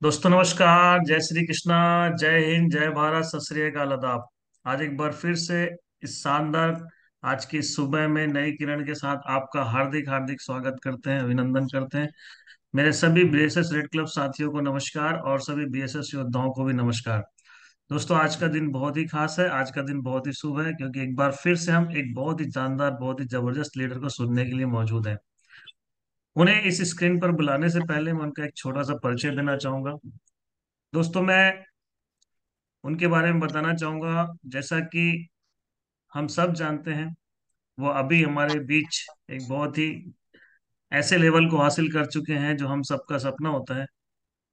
दोस्तों नमस्कार, जय श्री कृष्णा। जय हिंद, जय भारत, सत श्री अकाल, आदाब। आज एक बार फिर से इस शानदार आज की सुबह में नई किरण के साथ आपका हार्दिक हार्दिक स्वागत करते हैं, अभिनंदन करते हैं। मेरे सभी बीएसएस रेड क्लब साथियों को नमस्कार और सभी बीएसएस योद्धाओं को भी नमस्कार। दोस्तों, आज का दिन बहुत ही खास है, आज का दिन बहुत ही शुभ है, क्योंकि एक बार फिर से हम एक बहुत ही जानदार, बहुत ही जबरदस्त लीडर को सुनने के लिए मौजूद हैं। उन्हें इस स्क्रीन पर बुलाने से पहले मैं उनका एक छोटा सा परिचय देना चाहूंगा। दोस्तों, मैं उनके बारे में बताना चाहूंगा। जैसा कि हम सब जानते हैं, वो अभी हमारे बीच एक बहुत ही ऐसे लेवल को हासिल कर चुके हैं जो हम सबका सपना होता है।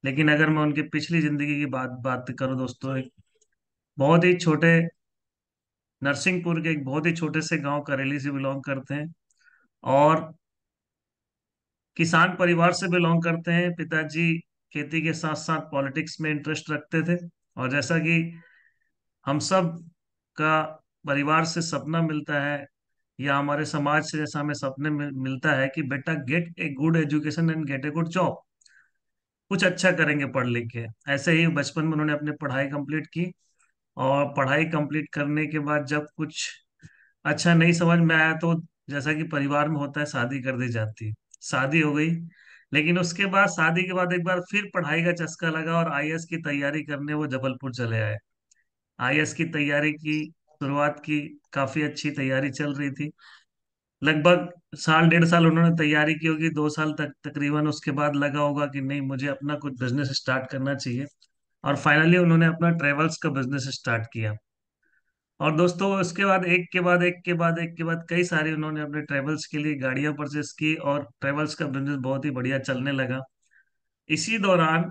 लेकिन अगर मैं उनकी पिछली जिंदगी की बात बात करूं दोस्तों, एक बहुत ही छोटे नरसिंहपुर के एक बहुत ही छोटे से गांव करेली से बिलोंग करते हैं और किसान परिवार से बिलोंग करते हैं। पिताजी खेती के साथ साथ पॉलिटिक्स में इंटरेस्ट रखते थे। और जैसा कि हम सब का परिवार से सपना मिलता है, या हमारे समाज से जैसा हमें सपने मिलता है कि बेटा gate a good education and gate a good job, कुछ अच्छा करेंगे पढ़ लिख के। ऐसे ही बचपन में उन्होंने अपनी पढ़ाई कंप्लीट की। और पढ़ाई कंप्लीट करने के बाद जब कुछ अच्छा नहीं समझ में आया, तो जैसा कि परिवार में होता है, शादी कर दी जाती। शादी हो गई। लेकिन उसके बाद, शादी के बाद एक बार फिर पढ़ाई का चस्का लगा और आईएएस की तैयारी करने वो जबलपुर चले आए। आईएएस की तैयारी की शुरुआत की। काफी अच्छी तैयारी चल रही थी। लगभग साल डेढ़ साल उन्होंने तैयारी की होगी, 2 साल तक तकरीबन। उसके बाद लगा होगा कि नहीं, मुझे अपना कुछ बिजनेस स्टार्ट करना चाहिए। और फाइनली उन्होंने अपना ट्रेवल्स का बिजनेस स्टार्ट किया। और दोस्तों, उसके बाद एक के बाद एक के बाद एक के बाद कई सारी उन्होंने अपने ट्रेवल्स के लिए गाड़ियां परचेस की और ट्रेवल्स का बिजनेस बहुत ही बढ़िया चलने लगा। इसी दौरान,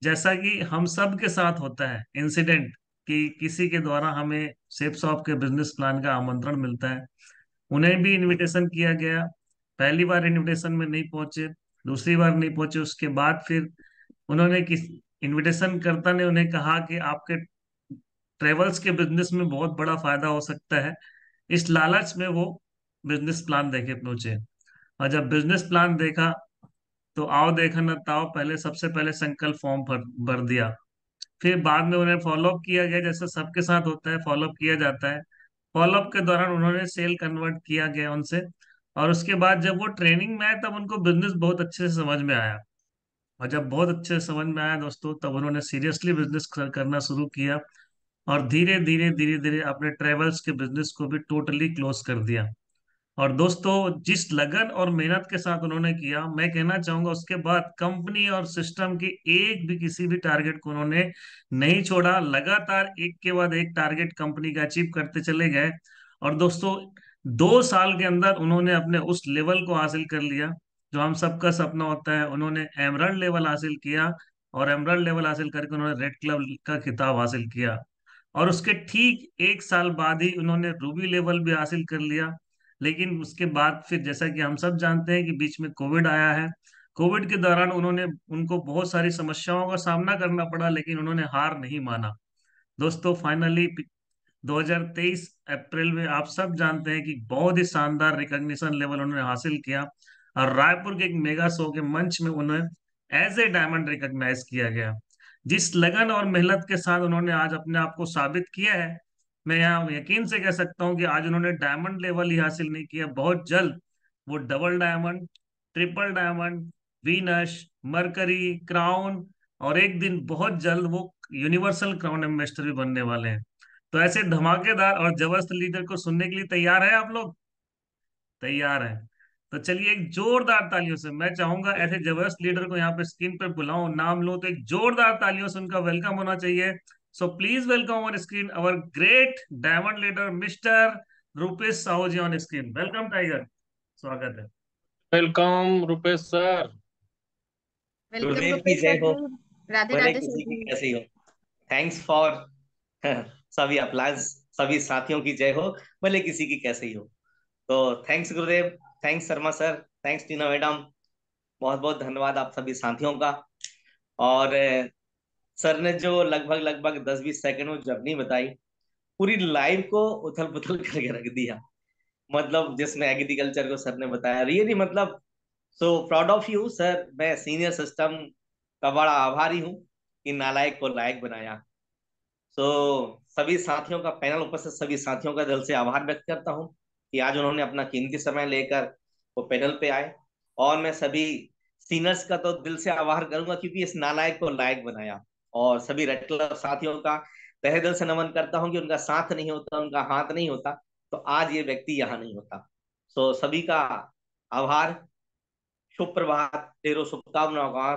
जैसा कि हम सब के साथ होता है इंसिडेंट, कि किसी के द्वारा हमें सेफ शॉप के बिजनेस प्लान का आमंत्रण मिलता है। उन्हें भी इनविटेशन किया गया। पहली बार इनविटेशन में नहीं पहुंचे, दूसरी बार नहीं पहुंचे, उसके बाद फिर उन्होंने किस इनविटेशन कर्ता ने उन्हें कहा कि आपके ट्रेवल्स के बिजनेस में बहुत बड़ा फायदा हो सकता है। इस लालच में वो बिजनेस प्लान देखे पहुंचे। और जब बिजनेस प्लान देखा, तो आओ देखा न ताओ, पहले सबसे पहले संकल्प फॉर्म भर दिया। फिर बाद में उन्हें फॉलोअप किया गया, जैसे सबके साथ होता है, फॉलोअप किया जाता है। फॉलोअप के दौरान उन्होंने सेल कन्वर्ट किया गया उनसे। और उसके बाद जब वो ट्रेनिंग में आए, तब उनको बिजनेस बहुत अच्छे से समझ में आया। और जब बहुत अच्छे से समझ में आया दोस्तों, तब उन्होंने सीरियसली बिजनेस करना शुरू किया। और धीरे धीरे धीरे धीरे अपने ट्रेवल्स के बिजनेस को भी टोटली क्लोज कर दिया। और दोस्तों, जिस लगन और मेहनत के साथ उन्होंने किया, मैं कहना चाहूंगा, उसके बाद कंपनी और सिस्टम के एक भी किसी भी टारगेट को उन्होंने नहीं छोड़ा। लगातार एक के बाद एक टारगेट कंपनी का अचीव करते चले गए। और दोस्तों, 2 साल के अंदर उन्होंने अपने उस लेवल को हासिल कर लिया जो हम सबका सपना होता है। उन्होंने एमरल्ड लेवल हासिल किया। और एमरल्ड लेवल हासिल करके उन्होंने रेड क्लब का खिताब हासिल किया। और उसके ठीक 1 साल बाद ही उन्होंने रूबी लेवल भी हासिल कर लिया। लेकिन उसके बाद फिर, जैसा कि हम सब जानते हैं, कि बीच में कोविड आया है। कोविड के दौरान उनको बहुत सारी समस्याओं का सामना करना पड़ा, लेकिन उन्होंने हार नहीं माना। दोस्तों, फाइनली 2023 अप्रैल में, आप सब जानते हैं कि बहुत ही शानदार रिकॉग्निशन लेवल उन्होंने हासिल किया। और रायपुर के एक मेगा शो के मंच में उन्हें एज ए डायमंड रिकॉग्नाइज किया गया। जिस लगन और मेहनत के साथ उन्होंने आज अपने आप को साबित किया है, मैं यहाँ यकीन से कह सकता हूँ कि आज उन्होंने डायमंड लेवल ही हासिल नहीं किया, बहुत जल्द वो double diamond, triple diamond, Venus, mercury, crown, और एक दिन बहुत जल्द वो यूनिवर्सल क्राउन एम्बेसडर भी बनने वाले हैं। तो ऐसे धमाकेदार और जबरदस्त लीडर को सुनने के लिए तैयार है आप लोग? तैयार हैं? तो चलिए, एक जोरदार तालियों से मैं चाहूंगा, ऐसे जबरदस्त लीडर को यहाँ पे स्क्रीन पे बुलाऊं, नाम लो, तो एक जोरदार तालियों से उनका वेलकम होना चाहिए। So please welcome on screen our great diamond leader mister Rupesh Sahu ji on screen. Welcome tiger, स्वागत है। Welcome Rupesh sir. वेलकम गुरुदेव की रुपेश जय सर हो। जी। राधे भले राधे सर किसी की जी। कैसी हो। थैंक्स फॉर सभी अप्लाज। सभी साथियों की जय हो, भले किसी की कैसे ही हो। तो थैंक्स गुरुदेव, थैंक्स शर्मा सर, थैंक्स टीना मैडम। बहुत बहुत धन्यवाद आप सभी साथियों का। और सर ने जो लगभग लगभग 10-20 सेकंड में जर्नी बताई, पूरी लाइफ को उथल पुथल करके रख दिया। मतलब जिसमें एग्रीकल्चर को सर ने बताया, रियली मतलब so proud of you sir. मैं सीनियर सिस्टम का बड़ा आभारी हूँ कि नालायक को लायक बनाया। सभी साथियों का, पैनल उपस्थित सभी साथियों का दिल से आभार व्यक्त करता हूँ कि आज उन्होंने अपना कीमती समय लेकर वो पैनल पे आए। और मैं सभी सीनियर्स का तो दिल से आभार करूंगा क्योंकि इस नालायक को लायक बनाया। और सभी रेड क्लब साथियों का तहे दिल से नमन करता हूँ कि उनका साथ नहीं होता, उनका हाथ नहीं होता तो आज ये व्यक्ति यहाँ नहीं होता। सभी का आभार। शुभ प्रभात, ढेरों शुभकामनाओं का,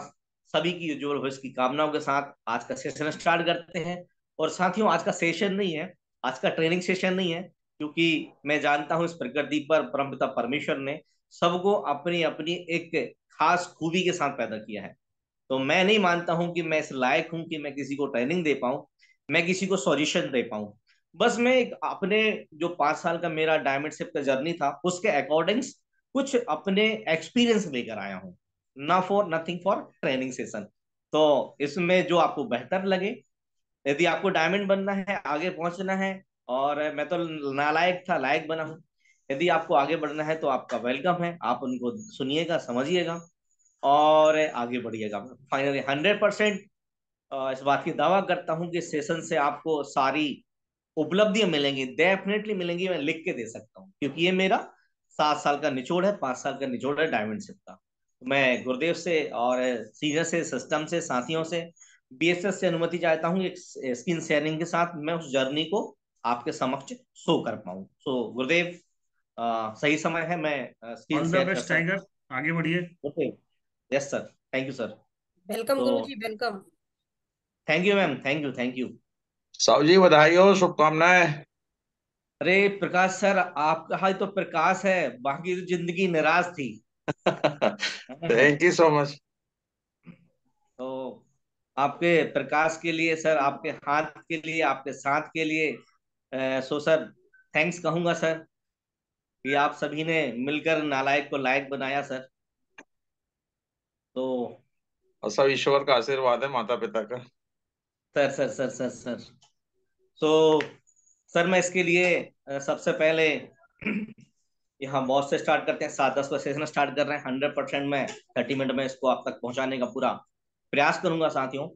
सभी की उज्जवल भविष्य की कामनाओं के साथ आज का सेशन स्टार्ट करते हैं। और साथियों, आज का सेशन नहीं है, आज का ट्रेनिंग सेशन नहीं है, क्योंकि मैं जानता हूं इस प्रकृति पर परमपिता परमेश्वर ने सबको अपनी अपनी एक खास खूबी के साथ पैदा किया है। तो मैं नहीं मानता हूं कि मैं इस लायक हूं कि मैं किसी को ट्रेनिंग दे पाऊं, मैं किसी को सॉल्यूशन दे पाऊं। बस मैं एक अपने जो 5 साल का मेरा डायमंडशिप का जर्नी था उसके अकॉर्डिंग कुछ अपने एक्सपीरियंस लेकर आया हूं, ना for nothing for training session. तो इसमें जो आपको बेहतर लगे, यदि आपको डायमंड बनना है, आगे पहुंचना है, और मैं तो नालायक था, लायक बना हूं, यदि आपको आगे बढ़ना है तो आपका वेलकम है। आप उनको सुनिएगा, समझिएगा और आगे बढ़िएगा। फाइनली 100% इस बात की दावा करता हूं कि सेशन से आपको सारी उपलब्धियां मिलेंगी, डेफिनेटली मिलेंगी। मैं लिख के दे सकता हूँ क्योंकि ये मेरा 7 साल का निचोड़ है, 5 साल का निचोड़ है डायमंडशिप का। मैं गुरुदेव से और सीनियर से, सिस्टम से, साथियों से, बीएसएस से अनुमति चाहता हूँ एक स्क्रीन शेयरिंग के साथ मैं उस जर्नी को आपके समक्ष शो कर पाऊँ। गुरुदेव, सही समय है, मैं स्क्रीन ऑल द शेयर कर बेस्ट सकता टाइगर, आगे बढ़िए। हूँ? Yes sir, thank you sir. Welcome तो Guruji, welcome. Thank you ma'am, thank you, thank you. साहब जी बधाई हो, शुभकामनाएं। अरे प्रकाश सर, आपका हाल तो प्रकाश है, बाकी तो जिंदगी निराश थी। Thank you so much. तो आपके प्रकाश के लिए सर, आपके हाथ के लिए, आपके साथ के लिए सर थैंक्स कहूंगा सर कि आप सभी ने मिलकर नालायक को लायक बनाया सर। तो और सब ईश्वर का आशीर्वाद है, माता पिता का। सर तो सर मैं इसके लिए सबसे पहले यहाँ बॉस से स्टार्ट करते हैं। 7:10 बजे सेशन स्टार्ट कर रहे हैं। 100% में 30 मिनट में इसको आप तक पहुंचाने का पूरा प्रयास करूंगा साथियों।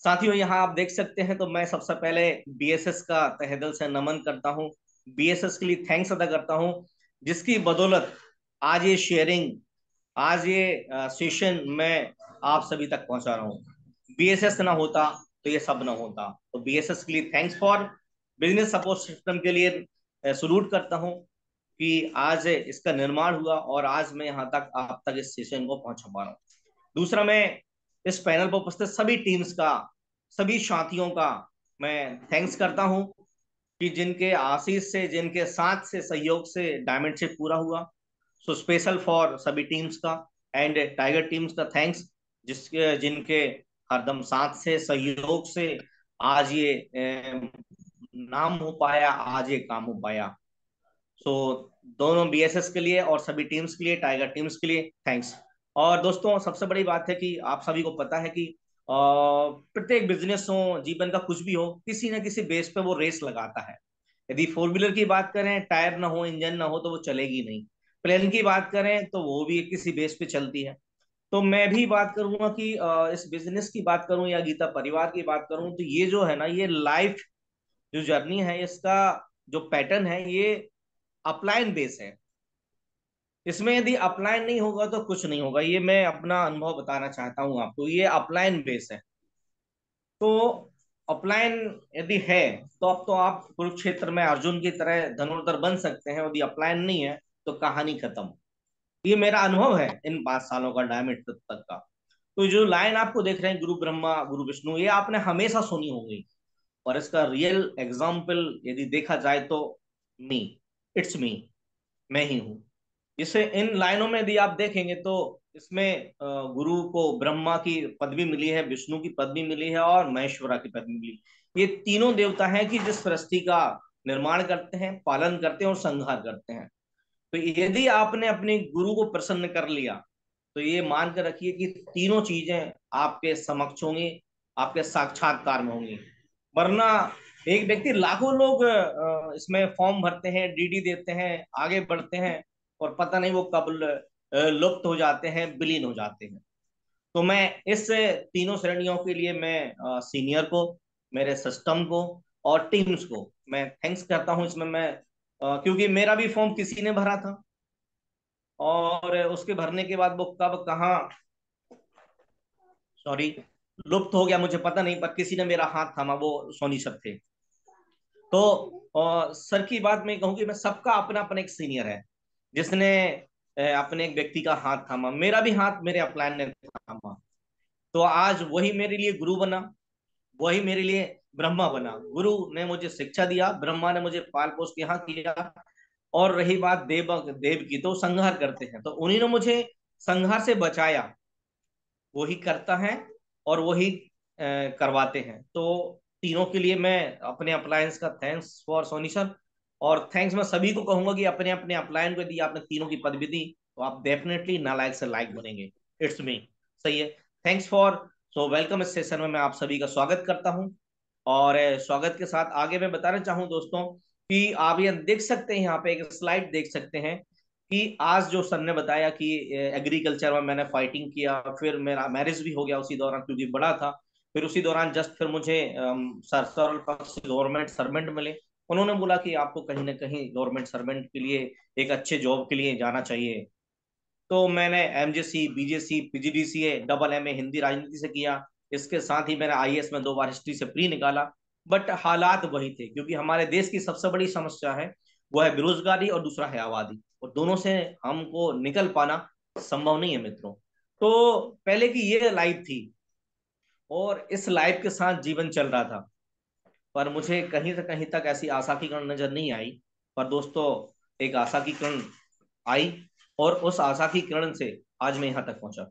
साथियों, यहाँ आप देख सकते हैं तो मैं सबसे पहले बीएसएस का तहे दिल से नमन करता हूँ, बीएसएस के लिए थैंक्स अदा करता हूँ, जिसकी बदौलत आज ये शेयरिंग, आज ये सेशन मैं आप सभी तक पहुंचा रहा हूँ। बीएसएस ना होता तो ये सब ना होता। तो बीएसएस के लिए thanks for business support system के लिए सलूट करता हूँ कि आज इसका निर्माण हुआ और आज मैं यहाँ तक आप तक इस सेशन को पहुंचा पा रहा हूँ। दूसरा, मैं इस पैनल पर उपस्थित सभी टीम्स का, सभी साथियों का मैं थैंक्स करता हूँ कि जिनके आशीष से, जिनके साथ से, सहयोग से डायमंडशिप पूरा हुआ। स्पेशल फॉर सभी टीम्स का एंड टाइगर टीम्स का थैंक्स, जिसके जिनके हरदम साथ से, सहयोग से आज ये नाम हो पाया, आज ये काम हो पाया। सो दोनों बीएसएस के लिए और सभी टीम्स के लिए, टाइगर टीम्स के लिए थैंक्स। और दोस्तों, सबसे बड़ी बात है कि आप सभी को पता है कि प्रत्येक बिजनेस हो, जीवन का कुछ भी हो, किसी न किसी बेस पे वो रेस लगाता है। यदि 4 व्हीलर की बात करें, टायर ना हो, इंजन ना हो तो वो चलेगी नहीं। प्लेन की बात करें तो वो भी किसी बेस पे चलती है। तो मैं भी बात करूंगा कि इस बिजनेस की बात करूं या गीता परिवार की बात करूं तो ये जो है ना, ये लाइफ जो जर्नी है, इसका जो पैटर्न है, ये अपलाइन बेस है। इसमें यदि अपलाइन नहीं होगा तो कुछ नहीं होगा। ये मैं अपना अनुभव बताना चाहता हूँ आपको, ये अपलाइन बेस है। तो अपलाइन यदि है तो अब तो आप कुरुक्षेत्र में अर्जुन की तरह धनुर्धर बन सकते हैं। यदि अपलाइन नहीं है तो कहानी खत्म। ये मेरा अनुभव है इन 5 सालों का डायमंड तक का। तो जो लाइन आपको देख रहे हैं, गुरु ब्रह्मा गुरु विष्णु, ये आपने हमेशा सुनी होगी। और इसका रियल एग्जाम्पल यदि देखा जाए तो मी, इट्स मी, मैं ही हूँ। इसे इन लाइनों में यदि आप देखेंगे तो इसमें गुरु को ब्रह्मा की पदवी मिली है, विष्णु की पदवी मिली है और महेश्वरा की पदवी मिली। ये तीनों देवता हैं कि जिस सृष्टि का निर्माण करते हैं, पालन करते हैं और संहार करते हैं। तो यदि आपने अपने गुरु को प्रसन्न कर लिया तो ये मान कर रखिए कि तीनों चीजें आपके समक्ष होंगी, आपके साक्षात्कार में होंगी। वरना एक व्यक्ति, लाखों लोग इसमें फॉर्म भरते हैं, डीडी देते हैं, आगे बढ़ते हैं और पता नहीं वो कब लुप्त हो जाते हैं, विलीन हो जाते हैं। तो मैं इस तीनों श्रेणियों के लिए मैं सीनियर को, मेरे सिस्टम को और टीम्स को मैं थैंक्स करता हूं। इसमें मैं क्योंकि मेरा भी फॉर्म किसी ने भरा था और उसके भरने के बाद वो कब कहाँ, सॉरी, लुप्त हो गया मुझे पता नहीं, पर किसी ने मेरा हाथ थामा, वो सोनी सर थे। तो सर की बात मैं कहूँ कि मैं सबका अपना अपना एक सीनियर है जिसने अपने एक व्यक्ति का हाथ थामा। मेरा भी हाथ मेरे अपलायन ने थामा। तो आज वही मेरे लिए गुरु बना, वही मेरे लिए ब्रह्मा बना। गुरु ने मुझे शिक्षा दिया, ब्रह्मा ने मुझे पाल पोस के यहाँ किया। और रही बात देव देव की, तो संहार करते हैं, तो उन्हीं ने मुझे संहार से बचाया। वही करता है और वही करवाते हैं। तो तीनों के लिए मैं अपने अप्लायंस का थैंक्स फॉर सोनी सर। और थैंक्स मैं सभी को कहूंगा कि अपने अपने अप्लायन को दी आपने तीनों की पदवी दी, तो आप डेफिनेटली नालायक से लायक बनेंगे। इट्स मी, सही है। थैंक्स फॉर, सो वेलकम इस सेशन में मैं आप सभी का स्वागत करता हूं। और स्वागत के साथ आगे मैं बताना चाहूँ दोस्तों कि आप ये देख सकते हैं, यहाँ पे एक स्लाइड देख सकते हैं कि आज जो सर ने बताया कि एग्रीकल्चर में मैंने फाइटिंग किया, फिर मेरा मैरिज भी हो गया उसी दौरान क्योंकि बड़ा था। फिर उसी दौरान जस्ट फिर मुझे सरल पक्ष गवर्नमेंट सर्वेंट मिले। उन्होंने बोला कि आपको कहीं ना कहीं गवर्नमेंट सर्वेंट के लिए एक अच्छे जॉब के लिए जाना चाहिए। तो मैंने MJC, BJC, PGDCA, double MA Hindi राजनीति से किया। इसके साथ ही मैंने आईएएस में 2 बार हिस्ट्री से प्री निकाला। बट हालात वही थे क्योंकि हमारे देश की सबसे बड़ी समस्या है, वो है बेरोजगारी और दूसरा है आबादी, और दोनों से हमको निकल पाना संभव नहीं है मित्रों। तो पहले की ये लाइफ थी और इस लाइफ के साथ जीवन चल रहा था, पर मुझे कहीं से कहीं तक ऐसी आशा की किरण नजर नहीं आई। पर दोस्तों, एक आशा की किरण आई और उस आशा की किरण से आज मैं यहाँ तक पहुंचा।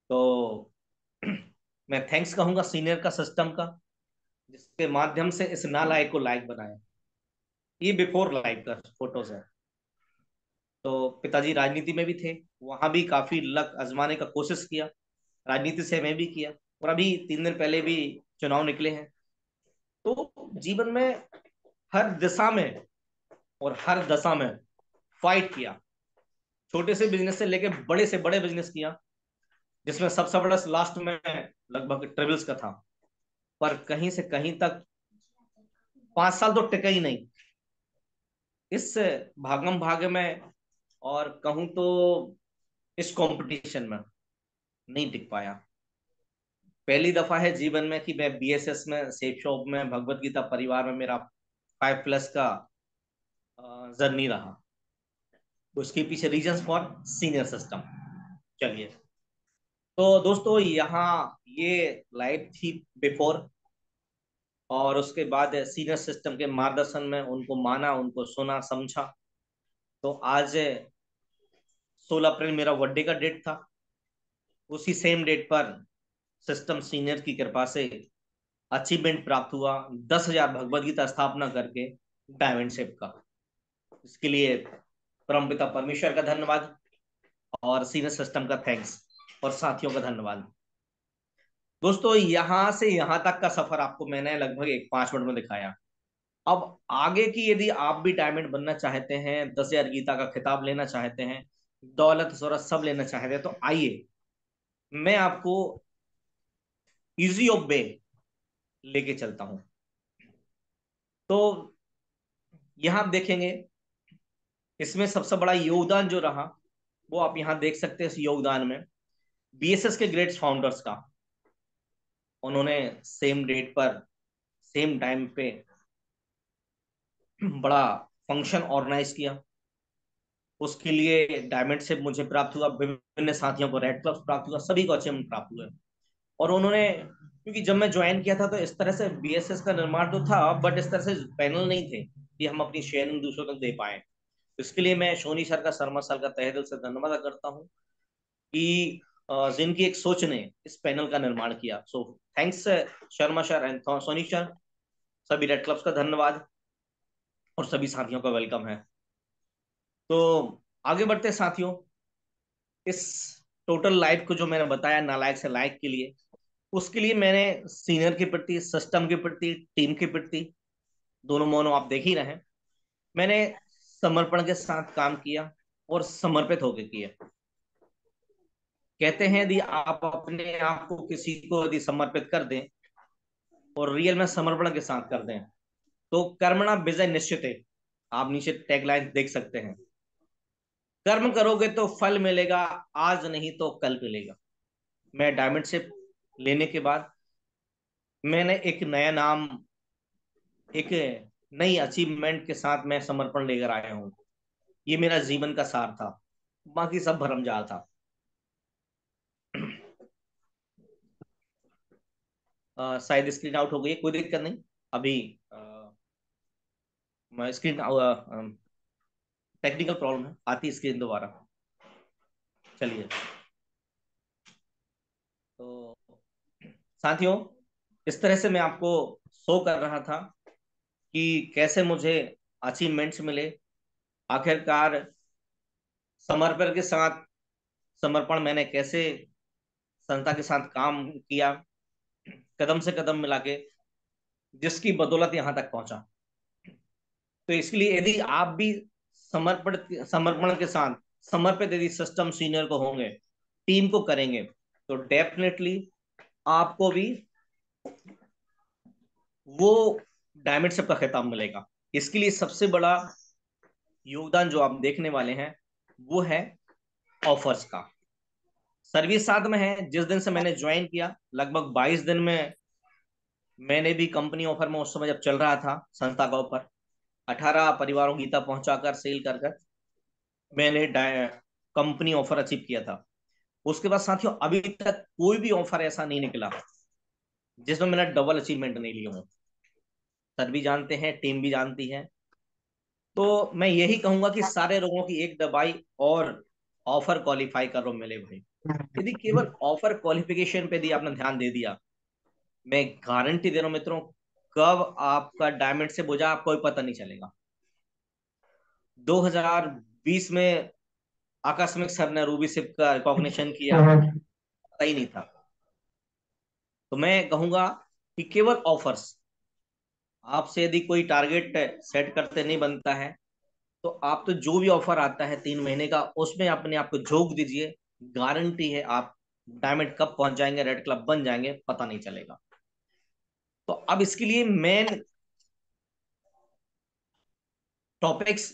तो मैं थैंक्स कहूंगा सीनियर का, सिस्टम का, जिसके माध्यम से इस नालायक को लायक बनाया। ये बिफोर लाइफ का फोटोज है। तो पिताजी राजनीति में भी थे, वहां भी काफी लक आजमाने का कोशिश किया, राजनीति से मैं भी किया, और अभी 3 दिन पहले भी चुनाव निकले हैं। तो जीवन में हर दिशा में और हर दशा में फाइट किया। छोटे से बिजनेस से लेके बड़े से बड़े बिजनेस किया, जिसमें सबसे बड़ा लास्ट में लगभग ट्रेवल्स का था। पर कहीं से कहीं तक 5 साल तो टिका ही नहीं इस भागम भाग में, और कहूं तो इस कंपटीशन में नहीं टिक पाया। पहली दफा है जीवन में कि मैं बीएसएस में सेफ शॉप में भगवत गीता परिवार में मेरा 5+ का जर्नी रहा। उसके पीछे रीजंस फॉर सीनियर सिस्टम। चलिए, तो दोस्तों यहाँ ये लाइफ थी बिफोर, और उसके बाद सीनियर सिस्टम के मार्गदर्शन में उनको माना, उनको सुना, समझा। तो आज 16 अप्रैल मेरा बर्थडे का डेट था। उसी सेम डेट पर सिस्टम सीनियर की कृपा से अचीवमेंट प्राप्त हुआ, 10,000 भगवत गीता स्थापना करके डायमंड शेप का। इसके लिए परमपिता परमेश्वर का धन्यवाद और सीनियर सिस्टम का थैंक्स और साथियों का धन्यवाद। दोस्तों, यहां से यहां तक का सफर आपको मैंने लगभग 5 मिनट में दिखाया। अब आगे की यदि आप भी डायमंड बनना चाहते हैं, 10,000 गीता का खिताब लेना चाहते हैं, दौलत शोहरत सब लेना चाहते हैं, तो आइए मैं आपको इजी ऑफ वे लेके चलता हूं। तो यहां आप देखेंगे इसमें सबसे बड़ा योगदान जो रहा वो आप यहां देख सकते हैं। इस योगदान में बीएसएस के ग्रेट फाउंडर्स का, उन्होंने सेम डेट पर सेम टाइम पे बड़ा फंक्शन ऑर्गेनाइज किया। उसके लिए डायमंड शिप मुझे प्राप्त हुआ, विभिन्न साथियों को रेड क्लब्स प्राप्त हुआ, सभी को अचीवमेंट प्राप्त हुए। और उन्होंने, क्योंकि जब मैं ज्वाइन किया था तो इस तरह से बीएसएस का निर्माण तो था, बट इस तरह से पैनल नहीं थे कि हम अपनी शेयरिंग दूसरों तक दे पाए। तो इसके लिए मैं सोनी सर का, शर्मा सर का तहे दिल से धन्यवाद करता हूँ कि जिनकी एक सोच ने इस पैनल का निर्माण किया। So thanks Sharma sir and Soni sir. सभी रेड क्लब्स का धन्यवाद और सभी साथियों का वेलकम है। तो आगे बढ़ते साथियों, इस टोटल लाइफ को जो मैंने बताया नालायक से लायक के लिए, उसके लिए मैंने सीनियर के प्रति, सिस्टम के प्रति, टीम के प्रति, दोनों मोनो आप देख ही रहे हैं, मैंने समर्पण के साथ काम किया और समर्पित होकर किया। कहते हैं यदि आप अपने आप को किसी को यदि समर्पित कर दें और रियल में समर्पण के साथ कर दें तो कर्मणा विजय निश्चित है। आप नीचे टैगलाइन देख सकते हैं, कर्म करोगे तो फल मिलेगा, आज नहीं तो कल मिलेगा। मैं डायमंड शिप लेने के बाद मैंने एक नया नाम, एक नई अचीवमेंट के साथ मैं समर्पण लेकर आया हूं। ये मेरा जीवन का सार था, बाकी सब भरमजाल था। शायद स्क्रीन आउट हो गई है, कोई दिक्कत नहीं। अभी स्क्रीन टेक्निकल प्रॉब्लम है, आती है स्क्रीन दोबारा। चलिए, तो साथियों, इस तरह से मैं आपको शो कर रहा था कि कैसे मुझे अचीवमेंट्स मिले। आखिरकार समर्पण के साथ, समर्पण मैंने कैसे संस्था के साथ काम किया, कदम से कदम मिला के, जिसकी बदौलत यहाँ तक पहुंचा। तो इसलिए यदि आप भी समर्पण समर्पण के साथ समर्पित यदि सिस्टम सीनियर को होंगे, टीम को करेंगे, तो डेफिनेटली आपको भी वो डायमंड शिप का खिताब मिलेगा। इसके लिए सबसे बड़ा योगदान जो आप देखने वाले हैं वो है ऑफर्स का। सर्विस साथ में है। जिस दिन से मैंने ज्वाइन किया लगभग 22 दिन में मैंने भी कंपनी ऑफर में, उस समय जब चल रहा था संस्था का ऑफर, 18 परिवारों की तक पहुंचाकर सेल कर कर मैंने कंपनी ऑफर अचीव किया था। उसके बाद साथियों अभी तक कोई भी ऑफर ऐसा नहीं निकला जिसमें मैंने डबल अचीवमेंट नहीं लिया हूं। सर भी जानते हैं, टीम भी जानती है। तो मैं यही कहूंगा कि सारे लोगों की एक दबाई और ऑफर क्वालिफाई करो मेरे भाई। यदि केवल ऑफर क्वालिफिकेशन पे यदि आपने ध्यान दे दिया, मैं गारंटी दे रहा हूं मित्रों, कब आपका डायमंड से बुझा आपको भी पता नहीं चलेगा। 2020 में आकस्मिक सर ने रूबी सिप का रिकॉग्निशन किया, पता ही नहीं था। तो मैं कहूंगा कि केवल ऑफर्स, आपसे यदि कोई टारगेट सेट करते नहीं बनता है तो आप तो जो भी ऑफर आता है 3 महीने का उसमें अपने आप को झोंक दीजिए। गारंटी है आप डायमंड कब पहुंच जाएंगे, रेड क्लब बन जाएंगे, पता नहीं चलेगा। तो अब इसके लिए मेन टॉपिक्स,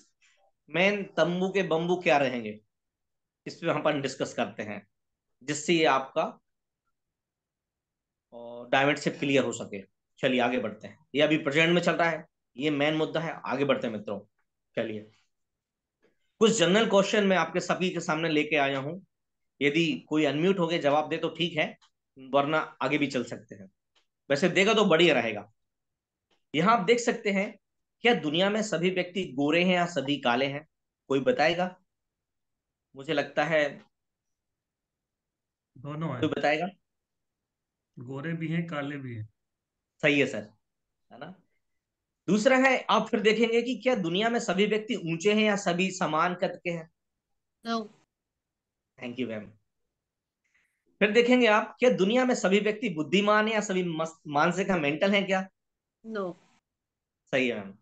मेन तंबू के बम्बू क्या रहेंगे, इस पे हम अपन डिस्कस करते हैं, जिससे ये आपका डायमंड से क्लियर हो सके। चलिए आगे बढ़ते हैं। ये अभी प्रेजेंट में चल रहा है, ये मेन मुद्दा है। आगे बढ़ते हैं मित्रों। चलिए, कुछ जनरल क्वेश्चन मैं आपके सभी के सामने लेके आया हूं। यदि कोई अनम्यूट हो गए जवाब दे तो ठीक है, वरना आगे भी चल सकते हैं। वैसे देगा तो बढ़िया रहेगा। यहां आप देख सकते हैं, क्या दुनिया में सभी व्यक्ति गोरे हैं या सभी काले हैं? कोई बताएगा? मुझे लगता है दोनों है। कोई बताएगा। गोरे भी हैं, काले भी हैं। सही है सर, है ना। दूसरा है, आप फिर देखेंगे कि क्या दुनिया में सभी व्यक्ति ऊंचे हैं या सभी समान कद के हैं? No. Thank you ma'am. फिर देखेंगे आप, क्या दुनिया में सभी व्यक्ति बुद्धिमान है या सभी मानसिक है, मेंटल है क्या? No. सही है मैम।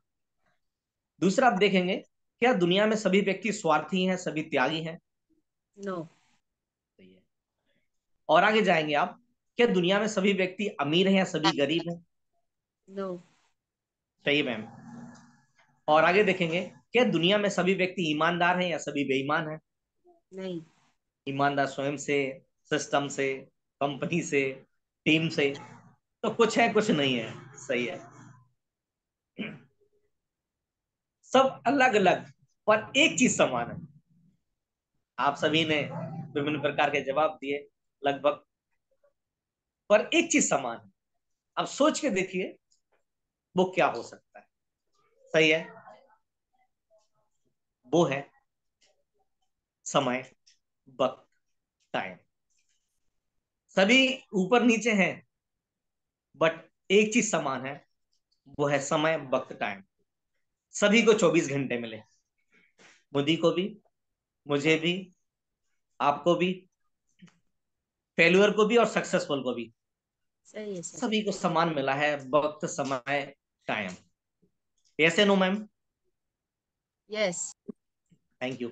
दूसरा आप देखेंगे, क्या दुनिया में सभी व्यक्ति स्वार्थी हैं, सभी त्यागी हैं? No. सही है। और आगे जाएंगे आप, क्या दुनिया में सभी व्यक्ति अमीर हैं या सभी गरीब हैं? No. सही है मैम। और आगे देखेंगे, क्या दुनिया में सभी व्यक्ति ईमानदार हैं या सभी बेईमान हैं? नहीं। ईमानदार स्वयं से, सिस्टम से, कंपनी से, टीम से। तो कुछ है कुछ नहीं है। सही है। सब अलग अलग पर एक चीज समान है। आप सभी ने विभिन्न प्रकार के जवाब दिए लगभग, पर एक चीज समान है। अब सोच के देखिए वो क्या हो सकता है। सही है, वो है समय, वक्त, टाइम। सभी ऊपर नीचे हैं, बट एक चीज समान है, वो है समय, वक्त, टाइम। सभी को 24 घंटे मिले, मोदी को भी, मुझे भी, आपको भी, फेल्यूअर को भी और सक्सेसफुल को भी। सही है सर। सभी को समान मिला है वक्त, समय, टाइम। ऐसे no ma'am? Yes. Thank you.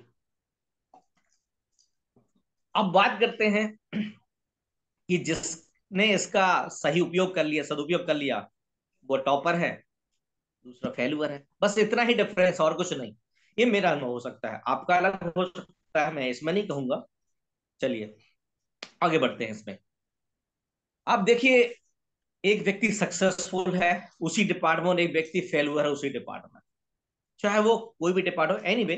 अब बात करते हैं कि जिसने इसका सही उपयोग कर लिया, सदुपयोग कर लिया, वो टॉपर है, दूसरा फेल्यूअर है। बस इतना ही डिफरेंस, और कुछ नहीं। ये मेरा अनुभव हो सकता है, आपका अलग हो सकता है, मैं इसमें नहीं कहूंगा। चलिए आगे बढ़ते हैं इसमें। आप देखिए, एक व्यक्ति सक्सेसफुल है उसी डिपार्टमेंट में, एक व्यक्ति फेल्यूअर है उसी डिपार्टमेंट में, चाहे वो कोई भी डिपार्टमेंट। एनीवे,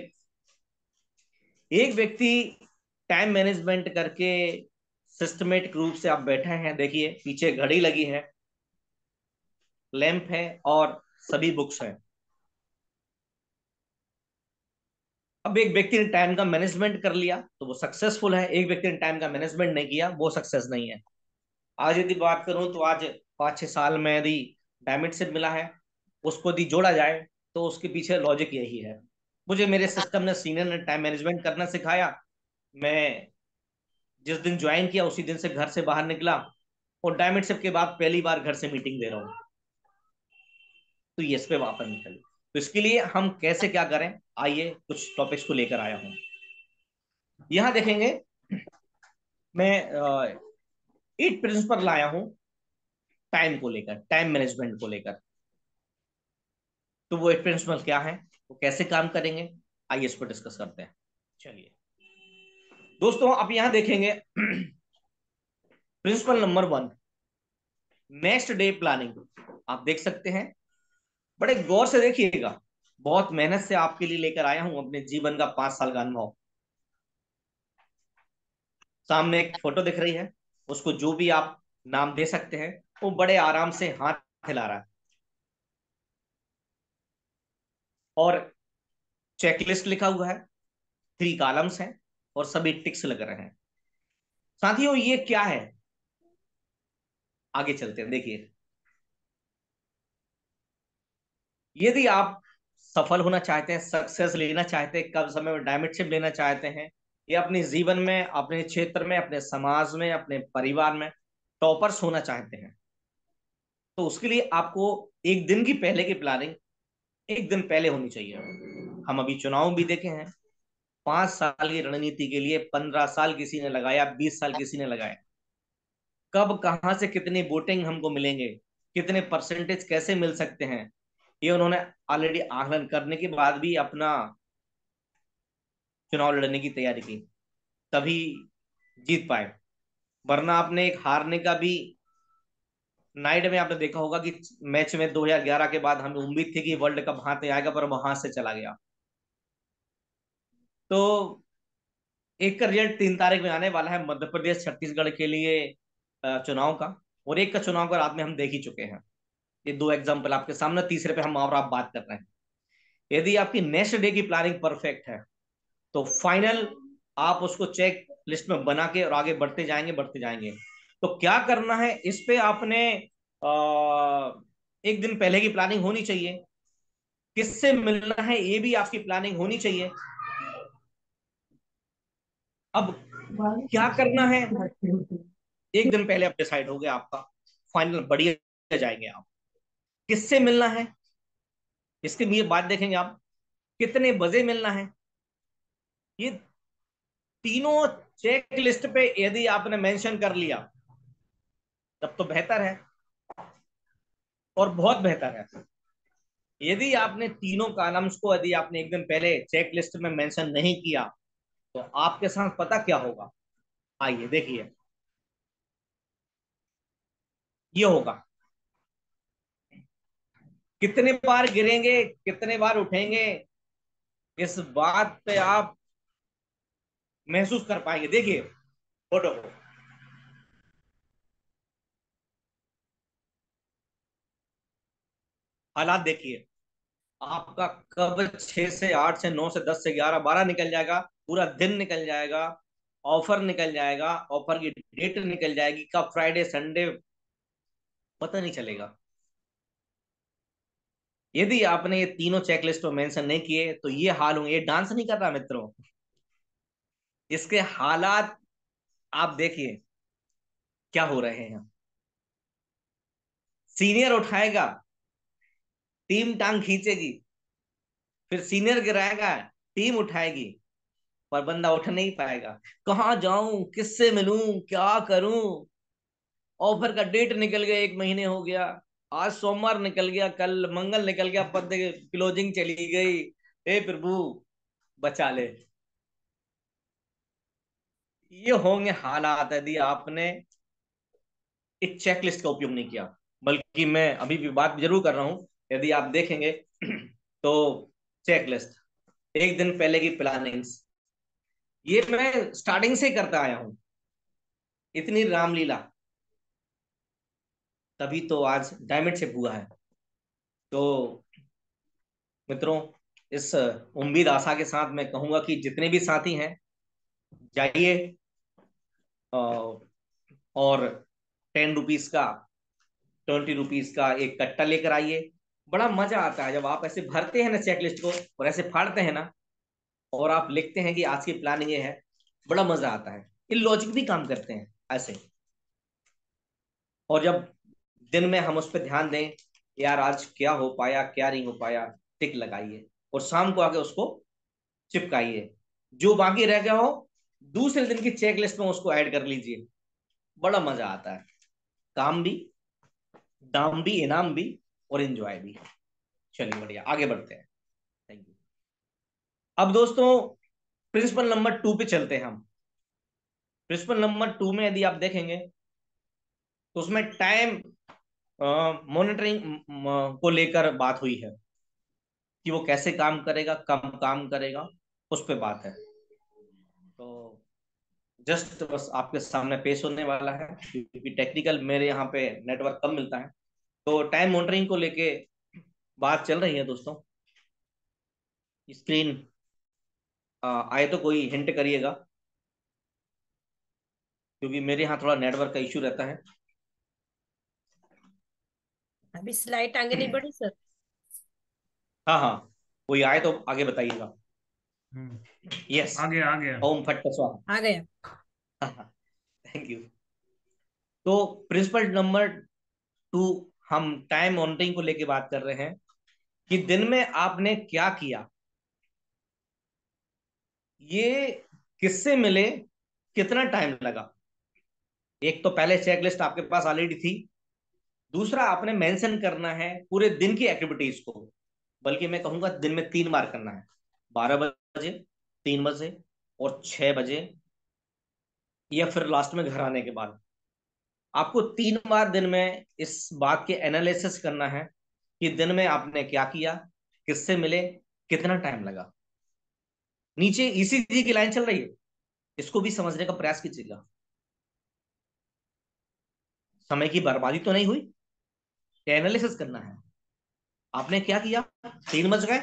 एक व्यक्ति टाइम मैनेजमेंट करके सिस्टमेटिक रूप से आप बैठे हैं, देखिए पीछे घड़ी लगी है, लैंप है और सभी बुक्स हैं। अब एक व्यक्ति ने टाइम का मैनेजमेंट कर लिया तो वो सक्सेसफुल है, एक व्यक्ति ने टाइम का मैनेजमेंट नहीं किया, वो सक्सेस नहीं है। आज यदि बात करूं तो आज 5-6 साल में यदि डायमंड से मिला है, उसको यदि जोड़ा जाए तो उसके पीछे लॉजिक यही है। मुझे मेरे सिस्टम ने, सीनियर ने टाइम मैनेजमेंट करना सिखाया। मैं जिस दिन ज्वाइन किया उसी दिन से घर से बाहर निकला, और डायमंड शिप के बाद पहली बार घर से मीटिंग दे रहा हूँ। तो ये इस पे वापस निकले, तो इसके लिए हम कैसे क्या करें, आइए कुछ टॉपिक्स को लेकर आया हूँ। यहां देखेंगे, मैं 8 प्रिंसिपल लाया हूं टाइम को लेकर, टाइम मैनेजमेंट को लेकर। तो वो 8 प्रिंसिपल क्या है, वो कैसे काम करेंगे, आइए इस पर डिस्कस करते हैं। चलिए दोस्तों, आप यहां देखेंगे principle number 1, next day planning. आप देख सकते हैं, बड़े गौर से देखिएगा, बहुत मेहनत से आपके लिए लेकर आया हूं अपने जीवन का 5 साल का अनुभव। सामने एक फोटो दिख रही है, उसको जो भी आप नाम दे सकते हैं, वो बड़े आराम से हाथ हिला रहा है, और चेकलिस्ट लिखा हुआ है, 3 कॉलम्स हैं और सभी टिक्स लग रहे हैं। साथियों ये क्या है, आगे चलते हैं। देखिए, यदि आप सफल होना चाहते हैं, सक्सेस लेना चाहते हैं, कम समय में डायमंडशिप लेना चाहते हैं, या अपने जीवन में, अपने क्षेत्र में, अपने समाज में, अपने परिवार में टॉपर्स होना चाहते हैं, तो उसके लिए आपको एक दिन की पहले की प्लानिंग एक दिन पहले होनी चाहिए। हम अभी चुनाव भी देखे हैं, 5 साल की रणनीति के लिए 15 साल किसी ने लगाया, 20 साल किसी ने लगाया। कब कहां से कितनी वोटिंग हमको मिलेंगे, कितने परसेंटेज कैसे मिल सकते हैं, ये उन्होंने ऑलरेडी आकलन करने के बाद भी अपना चुनाव लड़ने की तैयारी की, तभी जीत पाए। वरना आपने एक हारने का भी, नाइट में आपने देखा होगा कि मैच में 2011 के बाद हमें उम्मीद थी कि वर्ल्ड कप हाथ में आएगा, पर वहां से चला गया। तो एक का रिजल्ट 3 तारीख में आने वाला है, मध्य प्रदेश छत्तीसगढ़ के लिए चुनाव का, और एक का चुनाव का रात में हम देख ही चुके हैं। ये 2 एग्जाम्पल आपके सामने, तीसरे पे हम और आप बात कर रहे हैं। यदि आपकी नेक्स्ट डे की प्लानिंग परफेक्ट है तो फाइनल आप उसको चेक लिस्ट में बना के और आगे बढ़ते जाएंगे, बढ़ते जाएंगे। तो क्या करना है, इस पे आपने एक दिन पहले की प्लानिंग होनी चाहिए, किससे मिलना है ये भी आपकी प्लानिंग होनी चाहिए। अब क्या करना है, एक दिन पहले अब डिसाइड हो गया आपका, फाइनल बढ़िया जाएंगे आप। किससे मिलना है, इसके लिए बात देखेंगे आप, कितने बजे मिलना है, ये तीनों चेक लिस्ट पे यदि आपने मेंशन कर लिया तब तो बेहतर है, और बहुत बेहतर है। यदि आपने तीनों कॉलम्स को यदि आपने एक दिन पहले चेक लिस्ट में मेंशन नहीं किया तो आपके साथ पता क्या होगा, आइए देखिए। ये होगा, कितने बार गिरेंगे, कितने बार उठेंगे, इस बात पे आप महसूस कर पाएंगे। देखिए फोटो को, हालात देखिए, आपका कब 6 से 8 से 9 से 10 से 11 12 निकल जाएगा, पूरा दिन निकल जाएगा, ऑफर निकल जाएगा, ऑफर की डेट निकल जाएगी, कब फ्राइडे संडे पता नहीं चलेगा। यदि आपने ये तीनों चेकलिस्ट में मेंशन नहीं किए तो ये हाल होंगे। ये डांस नहीं कर रहा मित्रों, इसके हालात आप देखिए क्या हो रहे हैं। सीनियर उठाएगा, टीम टांग खींचेगी, फिर सीनियर गिराएगा, टीम उठाएगी, पर बंदा उठ नहीं पाएगा। कहाँ जाऊं, किससे मिलूं, क्या करूं, ऑफर का डेट निकल गया, 1 महीने हो गया, आज सोमवार निकल गया, कल मंगल निकल गया, पद क्लोजिंग चली गई। हे प्रभु बचा ले। ये होंगे हालात यदि आपने एक चेकलिस्ट का उपयोग नहीं किया। बल्कि मैं अभी भी बात जरूर कर रहा हूं, यदि आप देखेंगे तो चेकलिस्ट, एक दिन पहले की प्लानिंग्स, ये मैं स्टार्टिंग से करता आया हूं। इतनी रामलीला, तभी तो आज डायमंड शिप हुआ है। तो मित्रों, इस उम्मीद आशा के साथ मैं कहूंगा कि जितने भी साथी हैं, जाइए और 10 रुपीज का, 20 रुपीज का एक कट्टा लेकर आइए। बड़ा मजा आता है जब आप ऐसे भरते हैं ना चेकलिस्ट को, और ऐसे फाड़ते हैं ना, और आप लिखते हैं कि आज की प्लानिंग ये है। बड़ा मजा आता है, ये लॉजिक भी काम करते हैं ऐसे। और जब दिन में हम उस पर ध्यान दें, यार आज क्या हो पाया क्या नहीं हो पाया, टिक लगाइए, और शाम को आके उसको चिपकाइए। जो बाकी रह गया हो, दूसरे दिन की चेकलिस्ट में उसको ऐड कर लीजिए। बड़ा मजा आता है, काम भी, दाम भी, इनाम भी, और एंजॉय भी। चलिए बढ़िया, आगे बढ़ते हैं। Thank you. अब दोस्तों, प्रिंसिपल नंबर 2 पे चलते हैं हम। प्रिंसिपल नंबर 2 में यदि आप देखेंगे तो उसमें टाइम मॉनिटरिंग को लेकर बात हुई है कि वो कैसे काम करेगा, कम काम करेगा, उस पे बात है। तो जस्ट बस आपके सामने पेश होने वाला है, क्योंकि टेक्निकल मेरे यहाँ पे नेटवर्क कम मिलता है। तो टाइम मॉनिटरिंग को लेके बात चल रही है दोस्तों। स्क्रीन आए तो कोई हिंट करिएगा, क्योंकि मेरे यहाँ थोड़ा नेटवर्क का इश्यू रहता है। अभी स्लाइड आगे नहीं बढ़ी सर। हाँ हाँ, कोई आए तो आगे बताइएगा। यस, आ गया आ गया। ओम फट स्वाहा। आ गया। Thank you. तो प्रिंसिपल नंबर 2, हम टाइम मॉनिटरिंग को लेके बात कर रहे हैं कि दिन में आपने क्या किया, ये किससे मिले, कितना टाइम लगा। एक तो पहले चेकलिस्ट आपके पास ऑलरेडी थी, दूसरा आपने मेंशन करना है पूरे दिन की एक्टिविटीज को। बल्कि मैं कहूंगा दिन में 3 बार करना है, 12 बजे, 3 बजे, और 6 बजे, या फिर लास्ट में घर आने के बाद। आपको 3 बार दिन में इस बात के एनालिसिस करना है कि दिन में आपने क्या किया, किससे मिले, कितना टाइम लगा। नीचे ईसीजी की लाइन चल रही है, इसको भी समझने का प्रयास कीजिएगा। समय की बर्बादी तो नहीं हुई, एनालिसिस करना है। आपने क्या किया, 3 बज गए,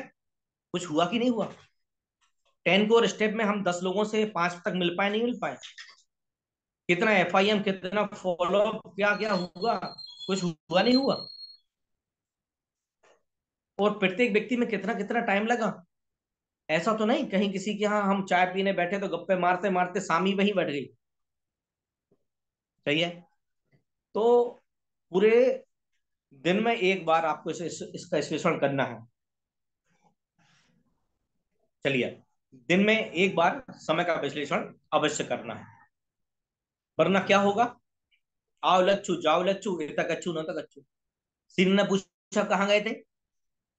कुछ हुआ कि नहीं हुआ। 10 कोर स्टेप में हम 10 लोगों से 5 तक मिल पाए, नहीं मिल पाए, कितना एफआईएम, कितना फॉलोअप, क्या क्या हुआ, कुछ हुआ नहीं हुआ, और प्रत्येक व्यक्ति में कितना कितना टाइम लगा। ऐसा तो नहीं कहीं किसी के यहाँ हम चाय पीने बैठे तो गप्पे मारते मारते शाम ही वहीं बैठ गई। सही है। तो पूरे दिन में एक बार आपको इसका विश्लेषण करना है। चलिए, दिन में एक बार समय का विश्लेषण अवश्य करना है, वरना क्या होगा। आओ लच्छू, जाओ लच्छू, इतना कच्छू न तक अच्छू। सिंह ने पूछा कहाँ गए थे,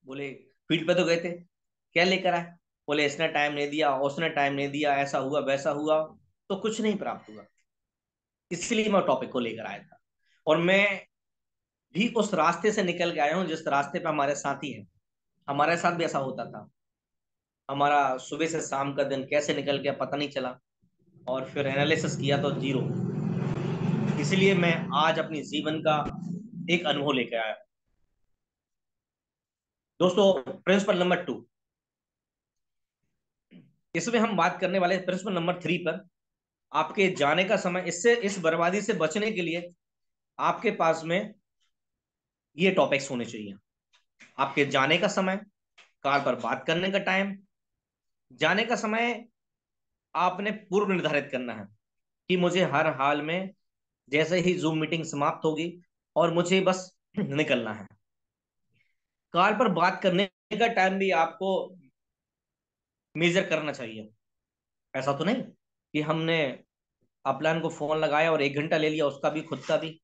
बोले फील्ड पे तो गए थे। क्या लेकर आए, बोले इसने टाइम नहीं दिया, उसने टाइम नहीं दिया, ऐसा हुआ वैसा हुआ, तो कुछ नहीं प्राप्त हुआ। इसलिए मैं टॉपिक को लेकर आया था, और मैं भी उस रास्ते से निकल के आया हूँ जिस रास्ते पे हमारे साथी हैं। हमारे साथ भी ऐसा होता था, हमारा सुबह से शाम का दिन कैसे निकल गया पता नहीं चला, और फिर एनालिसिस किया तो जीरो। इसलिए मैं आज अपनी जीवन का एक अनुभव लेकर आया। दोस्तों, प्रिंसिपल नंबर 2, इसमें हम बात करने वाले प्रिंसिपल नंबर 3 पर। आपके जाने का समय, इससे इस बर्बादी से बचने के लिए आपके पास में ये टॉपिक्स होने चाहिए। आपके जाने का समय, कार पर बात करने का टाइम। जाने का समय आपने पूर्व निर्धारित करना है कि मुझे हर हाल में जैसे ही जूम मीटिंग समाप्त होगी और मुझे बस निकलना है। कार पर बात करने का टाइम भी आपको मेजर करना चाहिए। ऐसा तो नहीं कि हमने अपलाइन को फोन लगाया और 1 घंटा ले लिया उसका भी खुद का भी,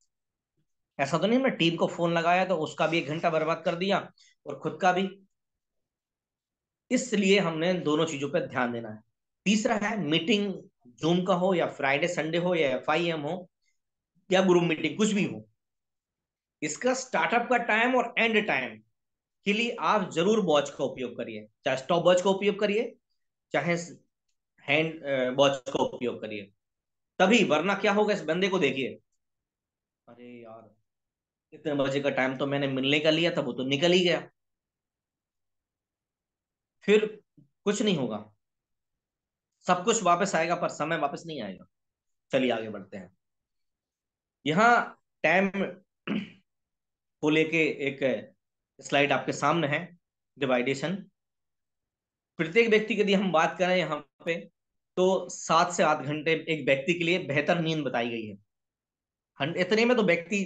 ऐसा तो नहीं मैं टीम को फोन लगाया तो उसका भी 1 घंटा बर्बाद कर दिया और खुद का भी। इसलिए हमने दोनों चीजों पर ध्यान देना है। तीसरा है मीटिंग, जूम का हो या फ्राइडे संडे हो या FIM हो या ग्रुप मीटिंग, कुछ भी हो, इसका स्टार्टअप का टाइम और एंड टाइम के लिए आप जरूर वॉच का उपयोग करिए। चाहे स्टॉप वॉच का उपयोग करिए, चाहे हैंड वॉच का उपयोग करिए, तभी। वरना क्या होगा, इस बंदे को देखिए, अरे यार इतने बजे का टाइम तो मैंने मिलने का लिया था, वो तो निकल ही गया। फिर कुछ नहीं होगा, सब कुछ वापस आएगा पर समय वापस नहीं आएगा। चलिए आगे बढ़ते हैं। यहाँ टाइम को लेके एक स्लाइड आपके सामने है, डिवाइडेशन। प्रत्येक व्यक्ति की यदि हम बात करें यहाँ पे, तो 7 से 8 घंटे एक व्यक्ति के लिए बेहतर नींद बताई गई है। इतने में तो व्यक्ति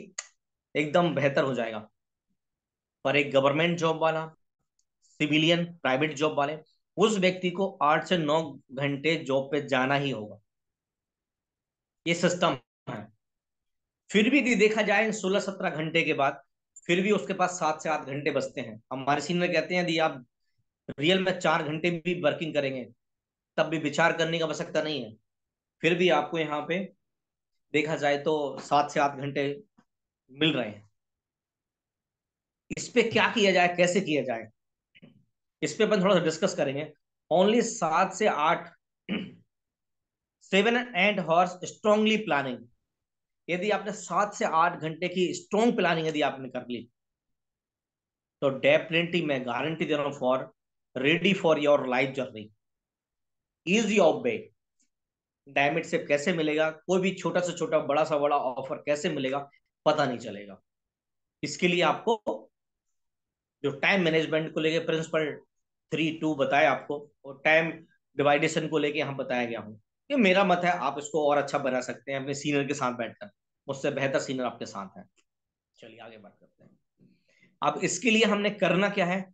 एकदम बेहतर हो जाएगा। पर एक गवर्नमेंट जॉब वाला, सिविलियन, प्राइवेट जॉब वाले, उस व्यक्ति को 8 से 9 घंटे जॉब पे जाना ही होगा। ये सिस्टम है। फिर भी यदि देखा जाए 16-17 घंटे के बाद, फिर भी उसके पास 7 से 8 घंटे बचते हैं। हमारे सीनियर कहते हैं यदि आप रियल में 4 घंटे भी वर्किंग करेंगे तब भी विचार करने की आवश्यकता नहीं है। फिर भी आपको यहाँ पे देखा जाए तो 7 से 8 घंटे मिल रहे हैं। इस पे क्या किया जाए, कैसे किया जाए, इस पे अपन थोड़ा सा डिस्कस करेंगे। ओनली 7 से 8 7 and 8 hours स्ट्रांगली प्लानिंग। यदि आपने 7 से 8 घंटे की स्ट्रॉन्ग प्लानिंग यदि आपने कर ली, तो डेफिनेटली मैं गारंटी दे रहा हूं, for ready for your life journey, easy of way. Diamond से कैसे मिलेगा, कोई भी छोटा से छोटा बड़ा सा बड़ा ऑफर कैसे मिलेगा, पता नहीं चलेगा। इसके लिए आपको जो टाइम मैनेजमेंट को लेके प्रिंसिपल 3-2 बताया आपको, और टाइम डिवाइडेशन को लेके यहाँ बताया गया हूँ। ये मेरा मत है, आप इसको और अच्छा बना सकते हैं अपने सीनियर के साथ बैठकर। मुझसे बेहतर सीनियर आपके साथ है। चलिए आगे बात करते हैं। अब इसके लिए हमने करना क्या है।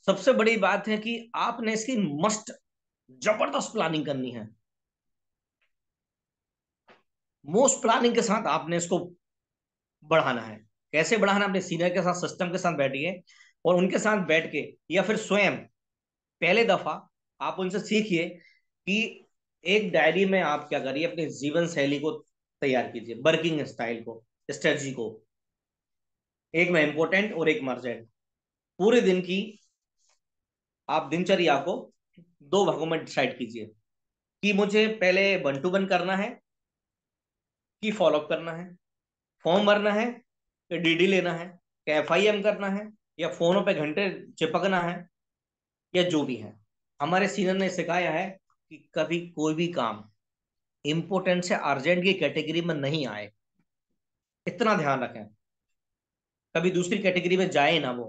सबसे बड़ी बात है कि आपने इसकी मस्ट जबरदस्त प्लानिंग करनी है। मोस्ट प्लानिंग के साथ आपने इसको बढ़ाना है। कैसे बढ़ाना, अपने सीनियर के साथ, सिस्टम के साथ बैठिए और उनके साथ बैठ के, या फिर स्वयं पहले दफा आप उनसे सीखिए कि एक डायरी में आप क्या करिए, अपनी जीवन शैली को तैयार कीजिए, वर्किंग स्टाइल को, स्ट्रेटजी को। एक में इंपॉर्टेंट और एक मर्जेंट। पूरे दिन की आप दिनचर्या को 2 भागों में डिसाइड कीजिए कि मुझे पहले 1 to 1 करना है कि फॉलोअप करना है, फॉर्म भरना है कि DD लेना है, कि FIM करना है, या फोनों पे घंटे चिपकना है, या जो भी है। हमारे सीनियर ने सिखाया है कि कभी कोई भी काम इंपोर्टेंट से अर्जेंट की कैटेगरी में नहीं आए, इतना ध्यान रखें। कभी दूसरी कैटेगरी में जाए ना वो।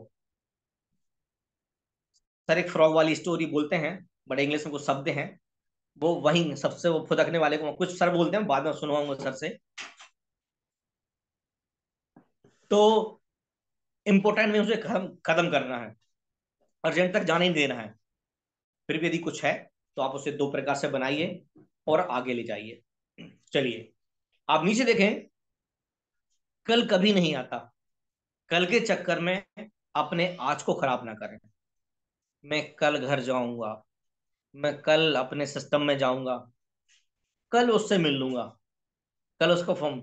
सर एक फ्रॉग वाली स्टोरी बोलते हैं, बड़े इंग्लिश में कुछ शब्द हैं, वो वही सबसे वो फुदकने वाले को कुछ सर बोलते हैं, बाद में सुनवाऊंगा सर से। तो इंपोर्टेंट में उसे खत्म करना है, अर्जेंट तक जाने नहीं देना है। फिर भी यदि कुछ है तो आप उसे 2 प्रकार से बनाइए और आगे ले जाइए। चलिए आप नीचे देखें। कल कभी नहीं आता, कल के चक्कर में अपने आज को खराब ना करें। मैं कल घर जाऊंगा, मैं कल अपने सिस्टम में जाऊंगा, कल उससे मिल लूंगा, कल उसको फॉर्म।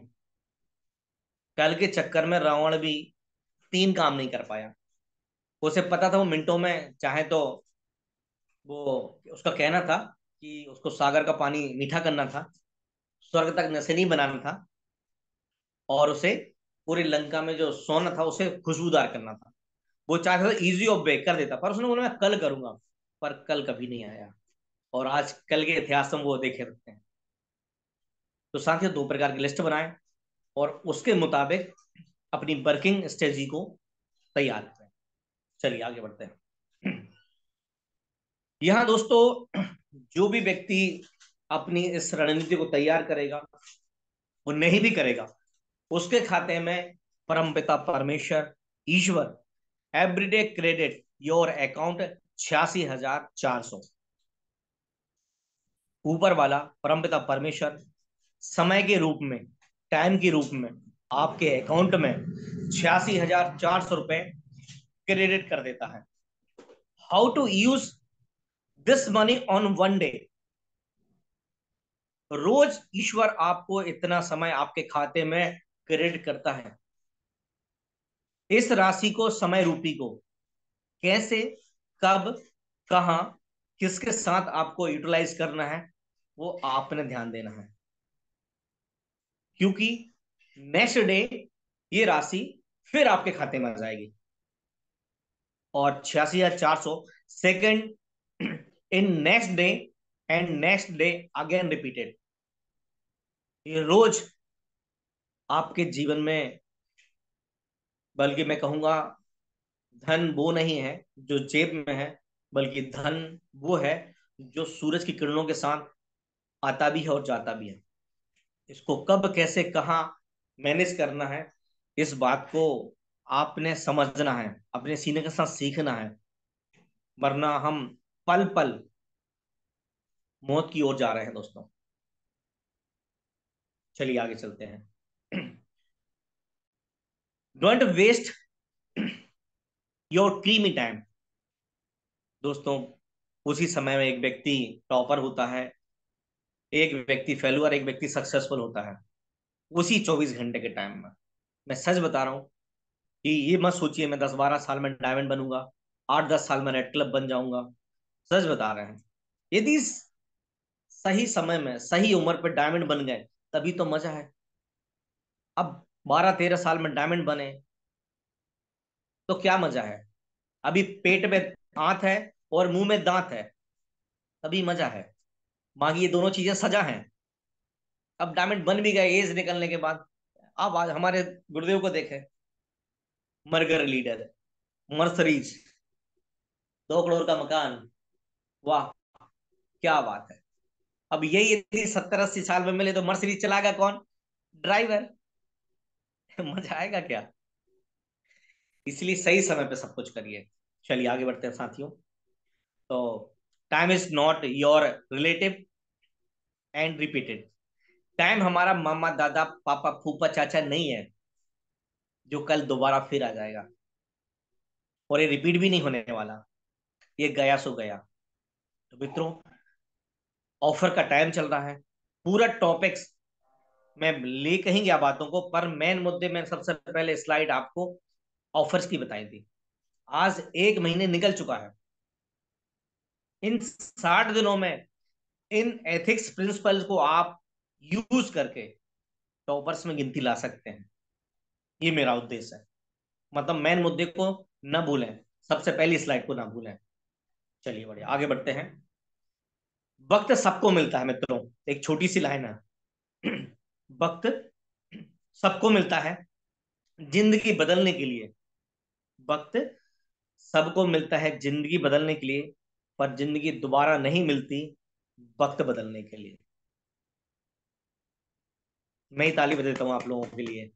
कल के चक्कर में रावण भी 3 काम नहीं कर पाया। उसे पता था वो मिनटों में चाहे तो, वो उसका कहना था कि उसको सागर का पानी मीठा करना था, स्वर्ग तक नशे बनाना था, और उसे पूरी लंका में जो सोना था उसे खुशबूदार करना था। वो चाहता था इजी ऑफ वे कर देता, पर उसने बोला मैं कल करूंगा। पर कल कभी नहीं आया, और आज कल के इतिहास में वो देखे रखते हैं। तो साथियों 2 प्रकार की लिस्ट बनाएं और उसके मुताबिक अपनी वर्किंग स्ट्रेटजी को तैयार करें। चलिए आगे बढ़ते हैं। यहाँ दोस्तों, जो भी व्यक्ति अपनी इस रणनीति को तैयार करेगा, वो नहीं भी करेगा, उसके खाते में परमपिता परमेश्वर, ईश्वर, एवरीडे क्रेडिट योर अकाउंट 86,400। ऊपर वाला परमपिता परमेश्वर समय के रूप में टाइम के रूप में आपके अकाउंट में 86,400 रुपए क्रेडिट कर देता है। How to use this money on one day. रोज ईश्वर आपको इतना समय आपके खाते में क्रेडिट करता है। इस राशि को, समय रूपी को, कैसे, कब, कहां, किसके साथ आपको यूटिलाइज करना है, वो आपने ध्यान देना है। क्योंकि नेक्स्ट डे ये राशि फिर आपके खाते में आ जाएगी। और 86,400 second in next day and next day again repeated. ये रोज आपके जीवन में, बल्कि मैं कहूंगा धन वो नहीं है जो जेब में है, बल्कि धन वो है जो सूरज की किरणों के साथ आता भी है और जाता भी है। इसको कब, कैसे, कहाँ मैनेज करना है, इस बात को आपने समझना है, अपने सीने के साथ सीखना है, वरना हम पल पल मौत की ओर जा रहे हैं दोस्तों। चलिए आगे चलते हैं। Don't waste your creamy time. दोस्तों, उसी समय में एक व्यक्ति टॉपर होता है, एक व्यक्ति फेलुअर, एक व्यक्ति सक्सेसफुल होता है उसी 24 घंटे के टाइम में। मैं सच बता रहा हूं कि ये मत सोचिए मैं 10-12 साल में डायमंड बनूंगा, 8-10 साल में रेड क्लब बन जाऊंगा। सच बता रहे हैं, यदि सही समय में सही उम्र पर डायमंड बन गए तभी तो मजा है। अब 12-13 साल में डायमंड बने तो क्या मजा है? अभी पेट में आंत है और मुंह में दांत है, तभी मजा है। बाकी ये दोनों चीजें सजा हैं। अब डायमंड बन भी गए एज निकलने के बाद। अब आज हमारे गुरुदेव को देखें, मरगर लीडर, मर्सरीज, 2 करोड़ का मकान, वाह क्या बात है। अब यही यदि 70-80 साल में मिले तो मर्सरीज चलाएगा कौन? ड्राइवर। मजा आएगा क्या? इसलिए सही समय पे सब कुछ करिए। चलिए आगे बढ़ते हैं साथियों। तो time is not your relative and repeated. Time हमारा मामा, दादा, पापा, फूफा, चाचा नहीं है जो कल दोबारा फिर आ जाएगा, और ये रिपीट भी नहीं होने वाला। ये गया सो गया। तो मित्रों, ऑफर का टाइम चल रहा है। पूरा टॉपिक्स मैं ले कहीं गया बातों को, पर मेन मुद्दे में सबसे पहले स्लाइड आपको ऑफर्स की बताई थी। आज 1 महीने निकल चुका है। इन 60 दिनों में इन एथिक्स प्रिंसिपल्स को आप यूज करके टॉपर्स में गिनती ला सकते हैं। ये मेरा उद्देश्य है। मतलब मेन मुद्दे को ना भूलें, सबसे पहली स्लाइड को ना भूलें। चलिए बढ़िया आगे बढ़ते हैं। वक्त सबको मिलता है मित्रों, एक छोटी सी लाइन है। वक्त सबको मिलता है जिंदगी बदलने के लिए। वक्त सबको मिलता है जिंदगी बदलने के लिए, पर जिंदगी दोबारा नहीं मिलती वक्त बदलने के लिए। मैं ही ताली बजाता हूं आप लोगों के लिए।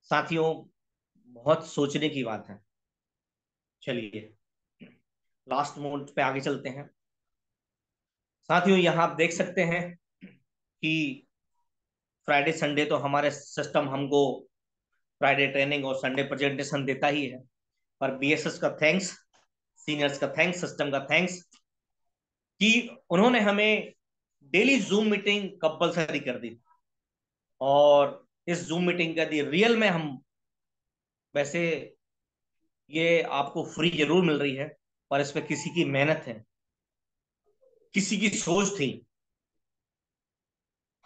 साथियों, बहुत सोचने की बात है। चलिए लास्ट मोड पे आगे चलते हैं। साथियों, यहां आप देख सकते हैं कि फ्राइडे संडे तो हमारे सिस्टम हमको फ्राइडे ट्रेनिंग और संडे प्रेजेंटेशन देता ही है, पर बीएसएस का थैंक्स, सीनियर्स का थैंक्स, सिस्टम का थैंक्स कि उन्होंने हमें डेली जूम मीटिंग कंपलसरी कर दी। और इस जूम मीटिंग का दी रियल में हम, वैसे ये आपको फ्री जरूर मिल रही है, पर इसमें किसी की मेहनत है, किसी की सोच थी।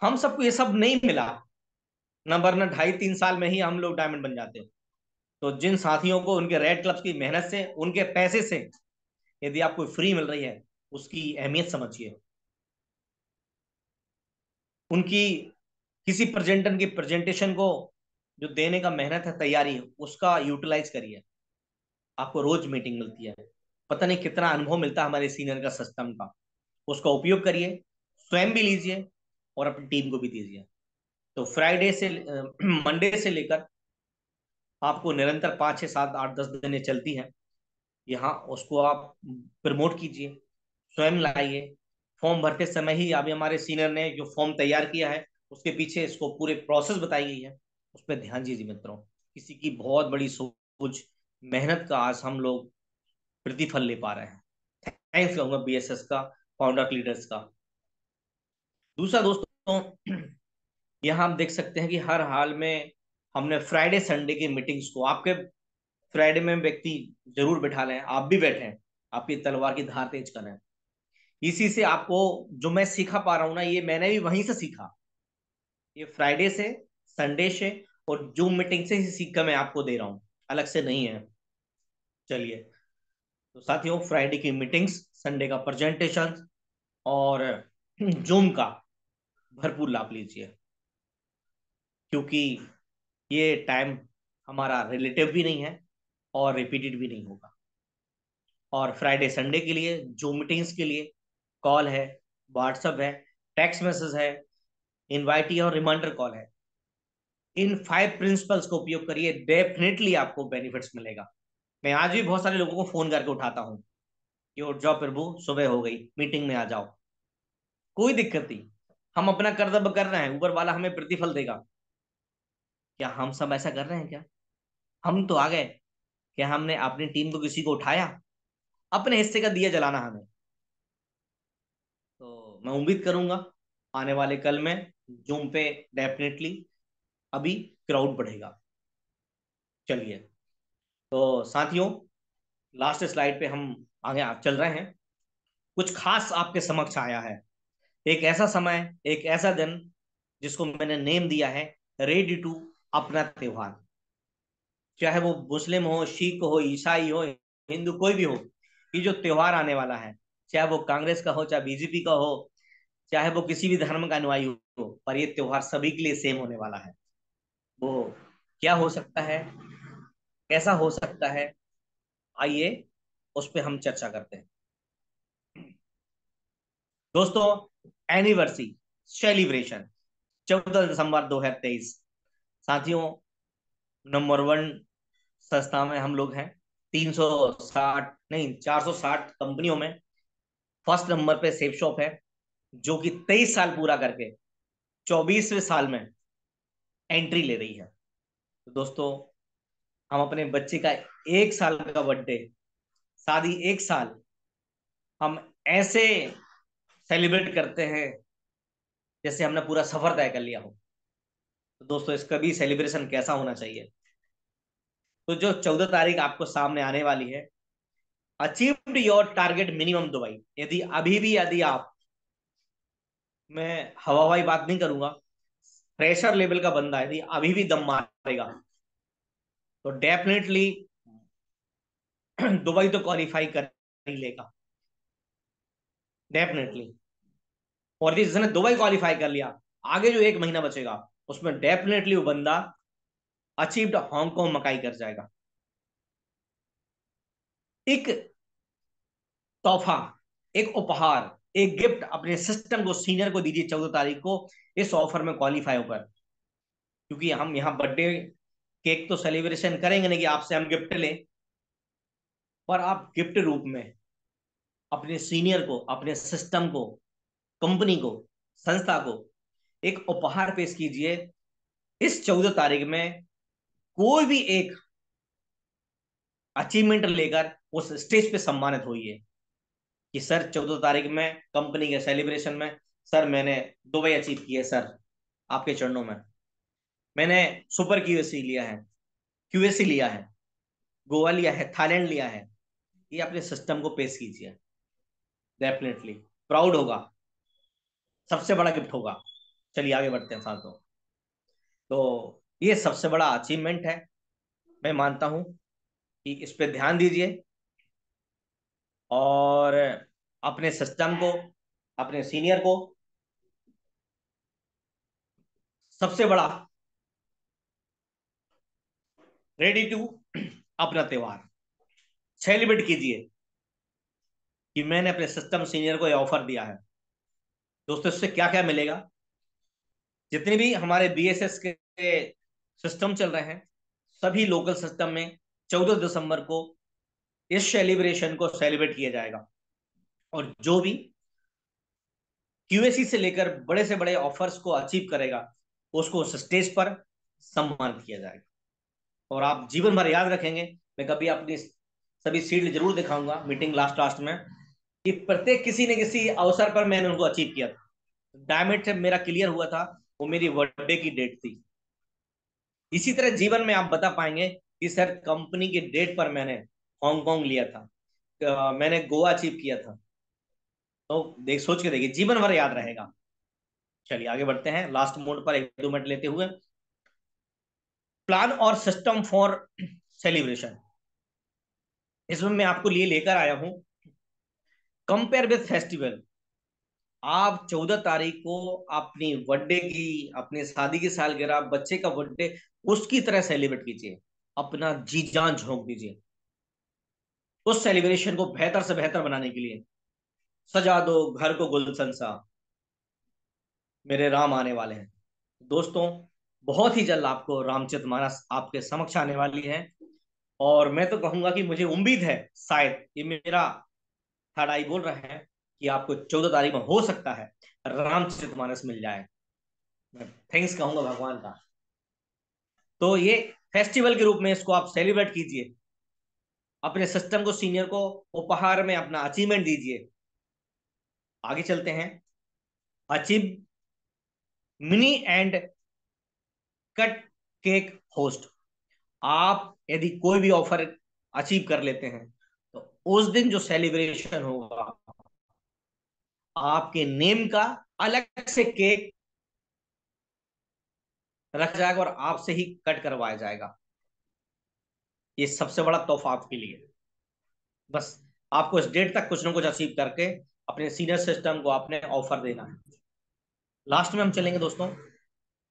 हम सबको ये सब नहीं मिला न, वरना 2.5-3 साल में ही हम लोग डायमंड बन जाते। तो जिन साथियों को उनके रेड क्लब्स की मेहनत से, उनके पैसे से यदि आपको फ्री मिल रही है, उसकी अहमियत समझिए। उनकी किसी प्रेजेंटर की प्रेजेंटेशन को जो देने का मेहनत है, तैयारी है, उसका यूटिलाइज करिए। आपको रोज मीटिंग मिलती है, पता नहीं कितना अनुभव मिलता है हमारे सीनियर का, सिस्टम का। उसका उपयोग करिए, स्वयं भी लीजिए और अपनी टीम को भी दीजिए। तो फ्राइडे से मंडे से लेकर आपको निरंतर 5, 6, 7, 8, 10 दिन चलती है। यहाँ उसको आप प्रमोट कीजिए, स्वयं लाइए। फॉर्म भरते समय ही अभी हमारे सीनियर ने जो फॉर्म तैयार किया है उसके पीछे इसको पूरे प्रोसेस बताई गई है, उस पर ध्यान दीजिए मित्रों। किसी की बहुत बड़ी सोच, मेहनत का आज हम लोग प्रतिफल ले पा रहे हैं। थैंक्स कहूंगा बीएसएस का, फाउंडर लीडर्स का। दूसरा दोस्तों, यहाँ हम देख सकते हैं कि हर हाल में हमने फ्राइडे संडे की मीटिंग्स को, आपके फ्राइडे में व्यक्ति जरूर बैठा लें, आप भी बैठें, आपकी तलवार की धार तेज करें। इसी से आपको जो मैं सिखा पा रहा हूं ना, ये मैंने भी वहीं से सीखा, ये फ्राइडे से, संडे से और जूम मीटिंग से ही सीख कर मैं आपको दे रहा हूं, अलग से नहीं है। चलिए, तो साथियों, फ्राइडे की मीटिंग्स, संडे का प्रेजेंटेशन और जूम का भरपूर लाभ लीजिए, क्योंकि ये टाइम हमारा रिलेटिव भी नहीं है और रिपीटेड भी नहीं होगा। और फ्राइडे संडे के लिए जूम मीटिंग्स के लिए कॉल है, व्हाट्सएप है, टेक्स्ट मैसेज है, इनवाइटी और रिमाइंडर कॉल है। इन 5 प्रिंसिपल्स को उपयोग करिए, डेफिनेटली आपको बेनिफिट्स मिलेगा। मैं आज भी बहुत सारे लोगों को फोन करके उठाता हूँ कि उठ जाओ प्रभु, सुबह हो गई, मीटिंग में आ जाओ। कोई दिक्कत नहीं, हम अपना कर्तव्य कर रहे हैं, ऊपर वाला हमें प्रतिफल देगा। क्या हम सब ऐसा कर रहे हैं क्या? हम तो आ गए, क्या हमने अपनी टीम को किसी को उठाया? अपने हिस्से का दिया जलाना हमें। तो मैं उम्मीद करूंगा आने वाले कल में जूम पे डेफिनेटली अभी क्राउड बढ़ेगा। चलिए, तो साथियों, लास्ट स्लाइड पे हम आगे चल रहे हैं। कुछ खास आपके समक्ष आया है, एक ऐसा समय, एक ऐसा दिन जिसको मैंने नेम दिया है रेडी टू अपना त्योहार। चाहे वो मुस्लिम हो, सिख हो, ईसाई हो, हिंदू, कोई भी हो, ये जो त्योहार आने वाला है, चाहे वो कांग्रेस का हो, चाहे बीजेपी का हो, चाहे वो किसी भी धर्म का अनुयायी हो, पर ये त्योहार सभी के लिए सेम होने वाला है। वो क्या हो सकता है, कैसा हो सकता है, आइए उस पर हम चर्चा करते हैं। दोस्तों, एनिवर्सरी सेलिब्रेशन 14 दिसंबर 2023। साथियों, नंबर 1 संस्था में हम लोग हैं, 360 नहीं 460 कंपनियों में फर्स्ट नंबर पे सेफ शॉप है, जो कि 23 साल पूरा करके 24वें साल में एंट्री ले रही है। तो दोस्तों, हम अपने बच्चे का 1 साल का बर्थडे, शादी 1 साल, हम ऐसे सेलिब्रेट करते हैं जैसे हमने पूरा सफर तय कर लिया हो। तो दोस्तों, इसका भी सेलिब्रेशन कैसा होना चाहिए? तो जो 14 तारीख आपको सामने आने वाली है, achieved your target minimum Dubai, यदि अभी भी, यदि आप, मैं हवाई बात नहीं करूंगा, प्रेशर लेवल का बंदा यदि अभी भी दम मारेगा तो डेफिनेटली दुबई तो क्वालिफाई कर ही लेगा, डेफिनेटली। और जिसने दुबई क्वालिफाई कर लिया, आगे जो 1 महीना बचेगा उसमें डेफिनेटली वो बंदा अचीव्ड हांगकांग मकाई कर जाएगा। एक तोहफा, एक उपहार, एक गिफ्ट अपने सिस्टम को, सीनियर को दीजिए 14 तारीख को, इस ऑफर में क्वालिफाई होकर। क्योंकि हम यहाँ बर्थडे केक तो सेलिब्रेशन करेंगे नहीं कि आपसे हम गिफ्ट लें, पर आप गिफ्ट रूप में अपने सीनियर को, अपने सिस्टम को, कंपनी को, संस्था को एक उपहार पेश कीजिए। इस 14 तारीख में कोई भी एक अचीवमेंट लेकर उस स्टेज पे सम्मानित होइए कि सर 14 तारीख में कंपनी के सेलिब्रेशन में, सर मैंने दुबई अचीव की है, सर आपके चरणों में मैंने सुपर क्यूएसी लिया है, क्यूएसी लिया है, गोवा लिया है, थाईलैंड लिया है। ये अपने सिस्टम को पेश कीजिए, डेफिनेटली प्राउड होगा, सबसे बड़ा गिफ्ट होगा। चलिए आगे बढ़ते हैं साथियों। तो ये सबसे बड़ा अचीवमेंट है, मैं मानता हूं कि इस पे ध्यान दीजिए और अपने सिस्टम को, अपने सीनियर को सबसे बड़ा रेडी टू अपना त्योहार सेलिब्रेट कीजिए कि मैंने अपने सिस्टम सीनियर को ये ऑफर दिया है। दोस्तों, इससे क्या क्या मिलेगा? जितने भी हमारे बीएसएस के सिस्टम चल रहे हैं, सभी लोकल सिस्टम में 14 दिसंबर को इस सेलिब्रेशन को सेलिब्रेट किया जाएगा। और जो भी क्यूएसी से लेकर बड़े से बड़े ऑफर्स को अचीव करेगा, उसको उस स्टेज पर सम्मानित किया जाएगा। और आप जीवन भर याद रखेंगे, मैं कभी अपनी सभी सीट जरूर दिखाऊंगा मीटिंग लास्ट लास्ट में, कि प्रत्येक किसी न किसी अवसर पर मैंने उनको अचीव किया था। डायमंड जब मेरा क्लियर हुआ था, वो मेरी बर्थडे की डेट थी। इसी तरह जीवन में आप बता पाएंगे कि सर कंपनी की डेट पर मैंने हांगकांग लिया था, मैंने गोवा अचीव किया था। तो देख सोच के देखिए, जीवन भर याद रहेगा। चलिए आगे बढ़ते हैं, लास्ट मोड पर 1-2 मिनट लेते हुए। प्लान और सिस्टम फॉर सेलिब्रेशन, इसमें मैं आपको लिए लेकर आया हूं कंपेयर विथ फेस्टिवल। आप 14 तारीख को अपनी बर्थडे की, अपनी शादी की सालगिरह, बच्चे का बर्थडे, उसकी तरह सेलिब्रेट कीजिए, अपना जी जान झोंक दीजिए। उस सेलिब्रेशन को बेहतर से बेहतर बनाने के लिए सजा दो घर को गुलशन सा, मेरे राम आने वाले हैं। दोस्तों, बहुत ही जल्द आपको रामचरितमानस आपके समक्ष आने वाली है। और मैं तो कहूंगा कि मुझे उम्मीद है, शायद ये मेरा थर्ड आई बोल रहे हैं, कि आपको 14 तारीख में हो सकता है रामचरितमानस मिल जाए। मैं थैंक्स कहूंगा भगवान का। तो ये फेस्टिवल के रूप में इसको आप सेलिब्रेट कीजिए, अपने सिस्टम को, सीनियर को उपहार में अपना अचीवमेंट दीजिए। आगे चलते हैं। Achieve mini and cut cake host. आप यदि कोई भी ऑफर अचीव कर लेते हैं, तो उस दिन जो सेलिब्रेशन होगा, आपके नेम का अलग से केक रखा जाएगा और आपसे ही कट करवाया जाएगा। ये सबसे बड़ा तोहफा आपके लिए। बस आपको इस डेट तक कुछ ना कुछ अचीव करके अपने सीनियर सिस्टम को आपने ऑफर देना है। लास्ट में हम चलेंगे दोस्तों,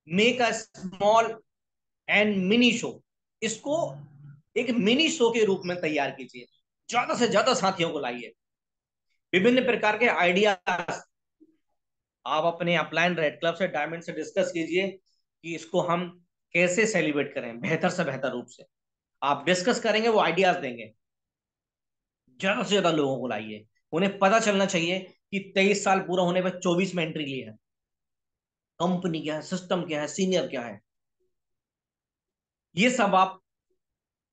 make a small and mini show. इसको एक मिनी शो के रूप में तैयार कीजिए, ज्यादा से ज्यादा साथियों को लाइए, विभिन्न प्रकार के आइडियाज आप अपने अपलाइन रेड क्लब से, डायमंड से डिस्कस कीजिए कि इसको हम कैसे सेलिब्रेट करें बेहतर से बेहतर रूप से। आप डिस्कस करेंगे, वो आइडियाज देंगे। ज्यादा से ज्यादा लोगों को लाइए, उन्हें पता चलना चाहिए कि 23 साल पूरा होने पर 24 में एंट्री ली है, कंपनी क्या है, सिस्टम क्या है, सीनियर क्या है। ये सब आप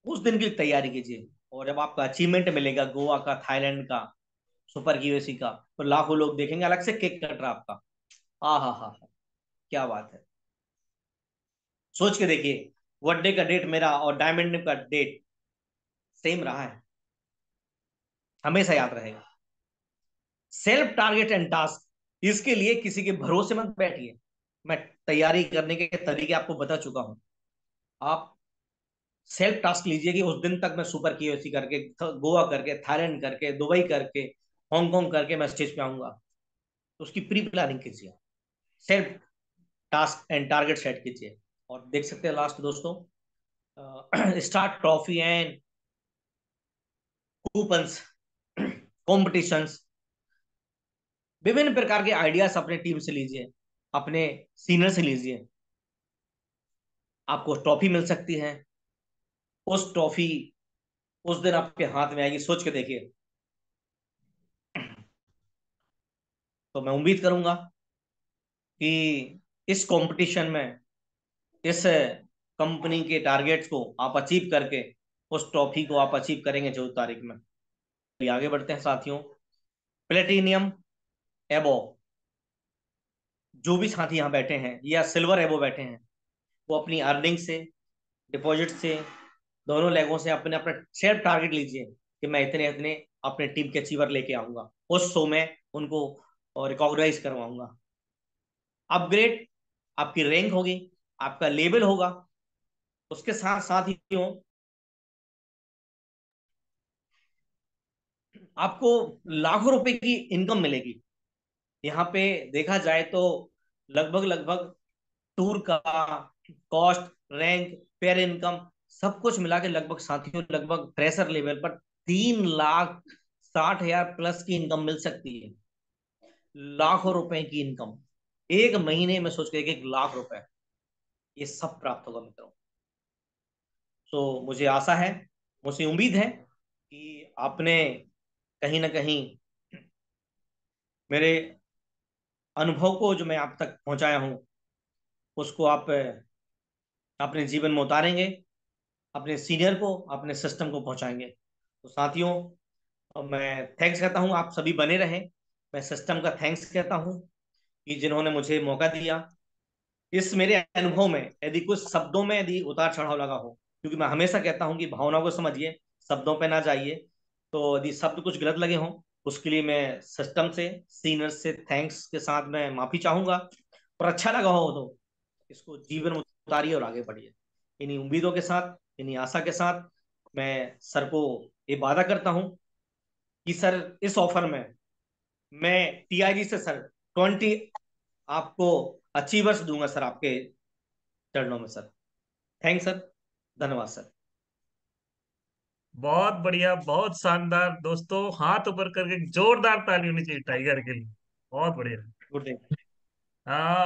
उस दिन की तैयारी कीजिए। और जब आपका अचीवमेंट मिलेगा गोवा का, थाईलैंड का, सुपर क्यूएसी का, तो लाखों लोग देखेंगे अलग से केक कट रहा आपका। हा, क्या बात है। सोच के देखिए, बर्थडे का डेट मेरा और डायमंड का डेट सेम रहा है, हमेशा याद रहेगा। सेल्फ टारगेट एंड टास्क, इसके लिए किसी के भरोसे मत बैठिए। मैं तैयारी करने के तरीके आपको बता चुका हूं। आप सेल्फ टास्क लीजिए कि उस दिन तक मैं सुपर क्यूएसी करके, गोवा करके, थाईलैंड करके, दुबई करके, हांगकांग करके मैं स्टेज पे आऊंगा। तो उसकी प्री प्लानिंग कीजिए, self task and target set कीजिए। और देख सकते हैं लास्ट दोस्तों, start trophy and coupons competitions. विभिन्न प्रकार के आइडियाज अपने टीम से लीजिए, अपने सीनियर से लीजिए। आपको ट्रॉफी मिल सकती है, उस ट्रॉफी उस दिन आपके हाथ में आएगी, सोच के देखिए। तो मैं उम्मीद करूंगा कि इस कंपटीशन में, इस कंपनी के टारगेट्स को आप अचीव करके उस ट्रॉफी को आप अचीव करेंगे 14 तारीख में। आगे बढ़ते हैं साथियों। प्लेटिनियम एबो, जो भी साथी यहाँ बैठे हैं या सिल्वर एबो बैठे हैं, वो अपनी अर्निंग से, डिपॉजिट से, दोनों लेगों से अपने अपना सेल्फ टारगेट लीजिए कि मैं इतने इतने अपने टीम के अचीवर लेके आऊंगा। उस शो में उनको रिकॉग्नाइज करवाऊंगा। अपग्रेड, आपकी रैंक होगी, आपका लेवल होगा। उसके साथ साथ ही आपको लाखों रुपए की इनकम मिलेगी। यहाँ पे देखा जाए तो लगभग लगभग टूर का कॉस्ट, रैंक, पेयर इनकम, सब कुछ मिला के लगभग साथियों, लगभग फ्रेशर लेवल पर 3,60,000 प्लस की इनकम मिल सकती है। लाखों रुपए की इनकम एक महीने में, सोच के एक 1,00,000 रुपए, ये सब प्राप्त होगा मित्रों। तो मुझे आशा है, मुझे उम्मीद है कि आपने कहीं ना कहीं मेरे अनुभव को जो मैं आप तक पहुंचाया हूं उसको आप अपने जीवन में उतारेंगे, अपने सीनियर को, अपने सिस्टम को पहुंचाएंगे। तो साथियों, मैं थैंक्स कहता हूं, आप सभी बने रहें। मैं सिस्टम का थैंक्स कहता हूं कि जिन्होंने मुझे मौका दिया। इस मेरे अनुभव में यदि कुछ शब्दों में यदि उतार चढ़ाव लगा हो, क्योंकि मैं हमेशा कहता हूं कि भावनाओं को समझिए, शब्दों पे ना जाइए। तो यदि शब्द कुछ गलत लगे हों, उसके लिए मैं सिस्टम से, सीनियर से थैंक्स के साथ मैं माफी चाहूंगा। और अच्छा लगा हो तो इसको जीवन में उतारिए और आगे बढ़िए। इन्हीं उम्मीदों के साथ, इन्हीं आशा के साथ मैं सर को ये वादा करता हूं कि सर, इस ऑफर में मैं टीआईजी से सर 20 आपको अचीवर्स दूंगा सर, आपके चरणों में सर। थैंक्स सर, धन्यवाद सर। बहुत बढ़िया, बहुत शानदार दोस्तों, हाथ ऊपर करके जोरदार ताली होनी चाहिए टाइगर के लिए। बहुत बढ़िया। Good day.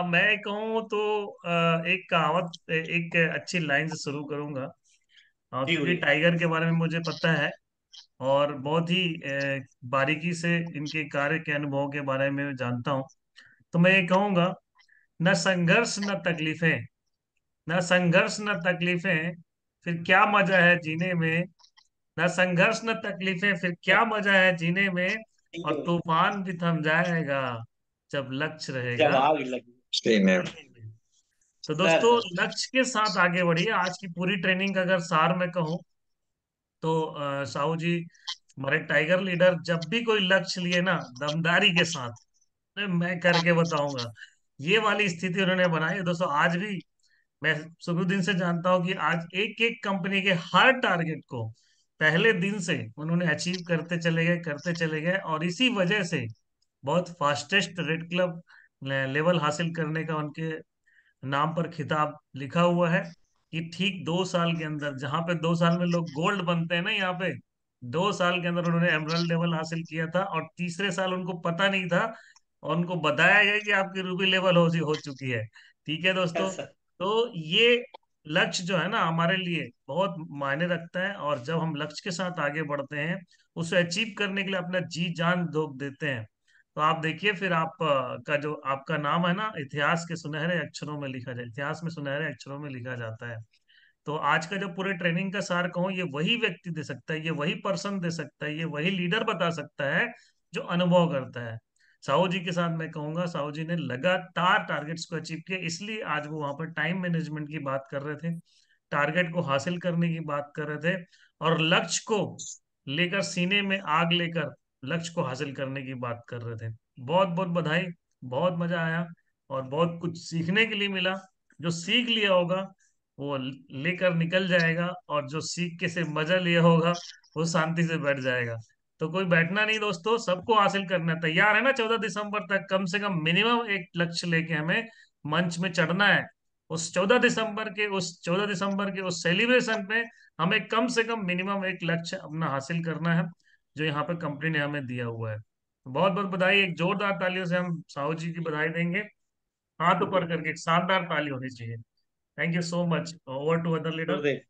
मैं कहूँ तो एक कहावत, एक अच्छी लाइन से शुरू करूंगा। जी क्योंकि गुरुजी। टाइगर के बारे में मुझे पता है और बहुत ही बारीकी से इनके कार्य के अनुभव के बारे में जानता हूँ। तो मैं ये कहूंगा, न संघर्ष न तकलीफें, न संघर्ष न तकलीफें, फिर क्या मजा है जीने में। न संघर्ष न तकलीफें, फिर क्या मजा है जीने में। और तूफान भी थम जाएगा जब लक्ष्य जब रहेगा आग लगी। सीन है। सीने में। तो सर दोस्तों, सर। लक्ष्य के साथ आगे बढ़िए। आज की पूरी ट्रेनिंग का अगर सार में कहूँ तो साहू जी, हमारे टाइगर लीडर, जब भी कोई लक्ष्य लिए ना दमदारी के साथ, अरे मैं करके बताऊंगा, ये वाली स्थिति उन्होंने बनाई है दोस्तों। आज भी मैं शुरू दिन से जानता हूं कि आज एक एक कंपनी के हर टारगेट को पहले दिन से उन्होंने अचीव करते चले गए, करते चले गए। और इसी वजह से बहुत फास्टेस्ट रेड क्लब लेवल हासिल करने का उनके नाम पर खिताब लिखा हुआ है। कि ठीक 2 साल के अंदर, जहां पे 2 साल में लोग गोल्ड बनते हैं ना, यहाँ पे 2 साल के अंदर उन्होंने एमरल्ड लेवल हासिल किया था। और तीसरे साल उनको पता नहीं था और उनको बताया गया कि आपकी रूबी लेवल हो चुकी है। ठीक है दोस्तों। Yes sir. तो ये लक्ष्य जो है ना हमारे लिए बहुत मायने रखता है। और जब हम लक्ष्य के साथ आगे बढ़ते हैं, उसे अचीव करने के लिए अपना जी जान झोंक देते हैं, तो आप देखिए फिर आप का जो आपका नाम है ना, इतिहास के सुनहरे अक्षरों में लिखा जाए, इतिहास में सुनहरे अक्षरों में लिखा जाता है। तो आज का जो पूरे ट्रेनिंग का सार कहूँ, ये वही व्यक्ति दे सकता है, ये वही पर्सन दे सकता है, ये वही लीडर बता सकता है जो अनुभव करता है। साहू जी के साथ मैं कहूंगा, साहू जी ने लगातार टारगेट्स को अचीव किया, इसलिए आज वो वहां पर टाइम मैनेजमेंट की बात कर रहे थे, टारगेट को हासिल करने की बात कर रहे थे, और लक्ष्य को लेकर सीने में आग लेकर लक्ष्य को हासिल करने की बात कर रहे थे। बहुत बहुत बधाई, बहुत मजा आया और बहुत कुछ सीखने के लिए मिला। जो सीख लिया होगा वो लेकर निकल जाएगा, और जो सीख के से मजा लिया होगा वो शांति से बैठ जाएगा। तो कोई बैठना नहीं दोस्तों, सबको हासिल करना है। तैयार है ना? 14 दिसंबर तक कम से कम मिनिमम एक लक्ष्य लेके हमें मंच में चढ़ना है। उस 14 दिसंबर के पे हमें कम से कम मिनिमम एक लक्ष्य अपना हासिल करना है, जो यहाँ पे कंपनी ने हमें दिया हुआ है। बहुत बहुत बधाई, एक जोरदार तालियों से हम साहू जी की बधाई देंगे। हाथ ऊपर करके एक शानदार ताली होनी चाहिए। Thank you so much. Over to other leader. Gurudev.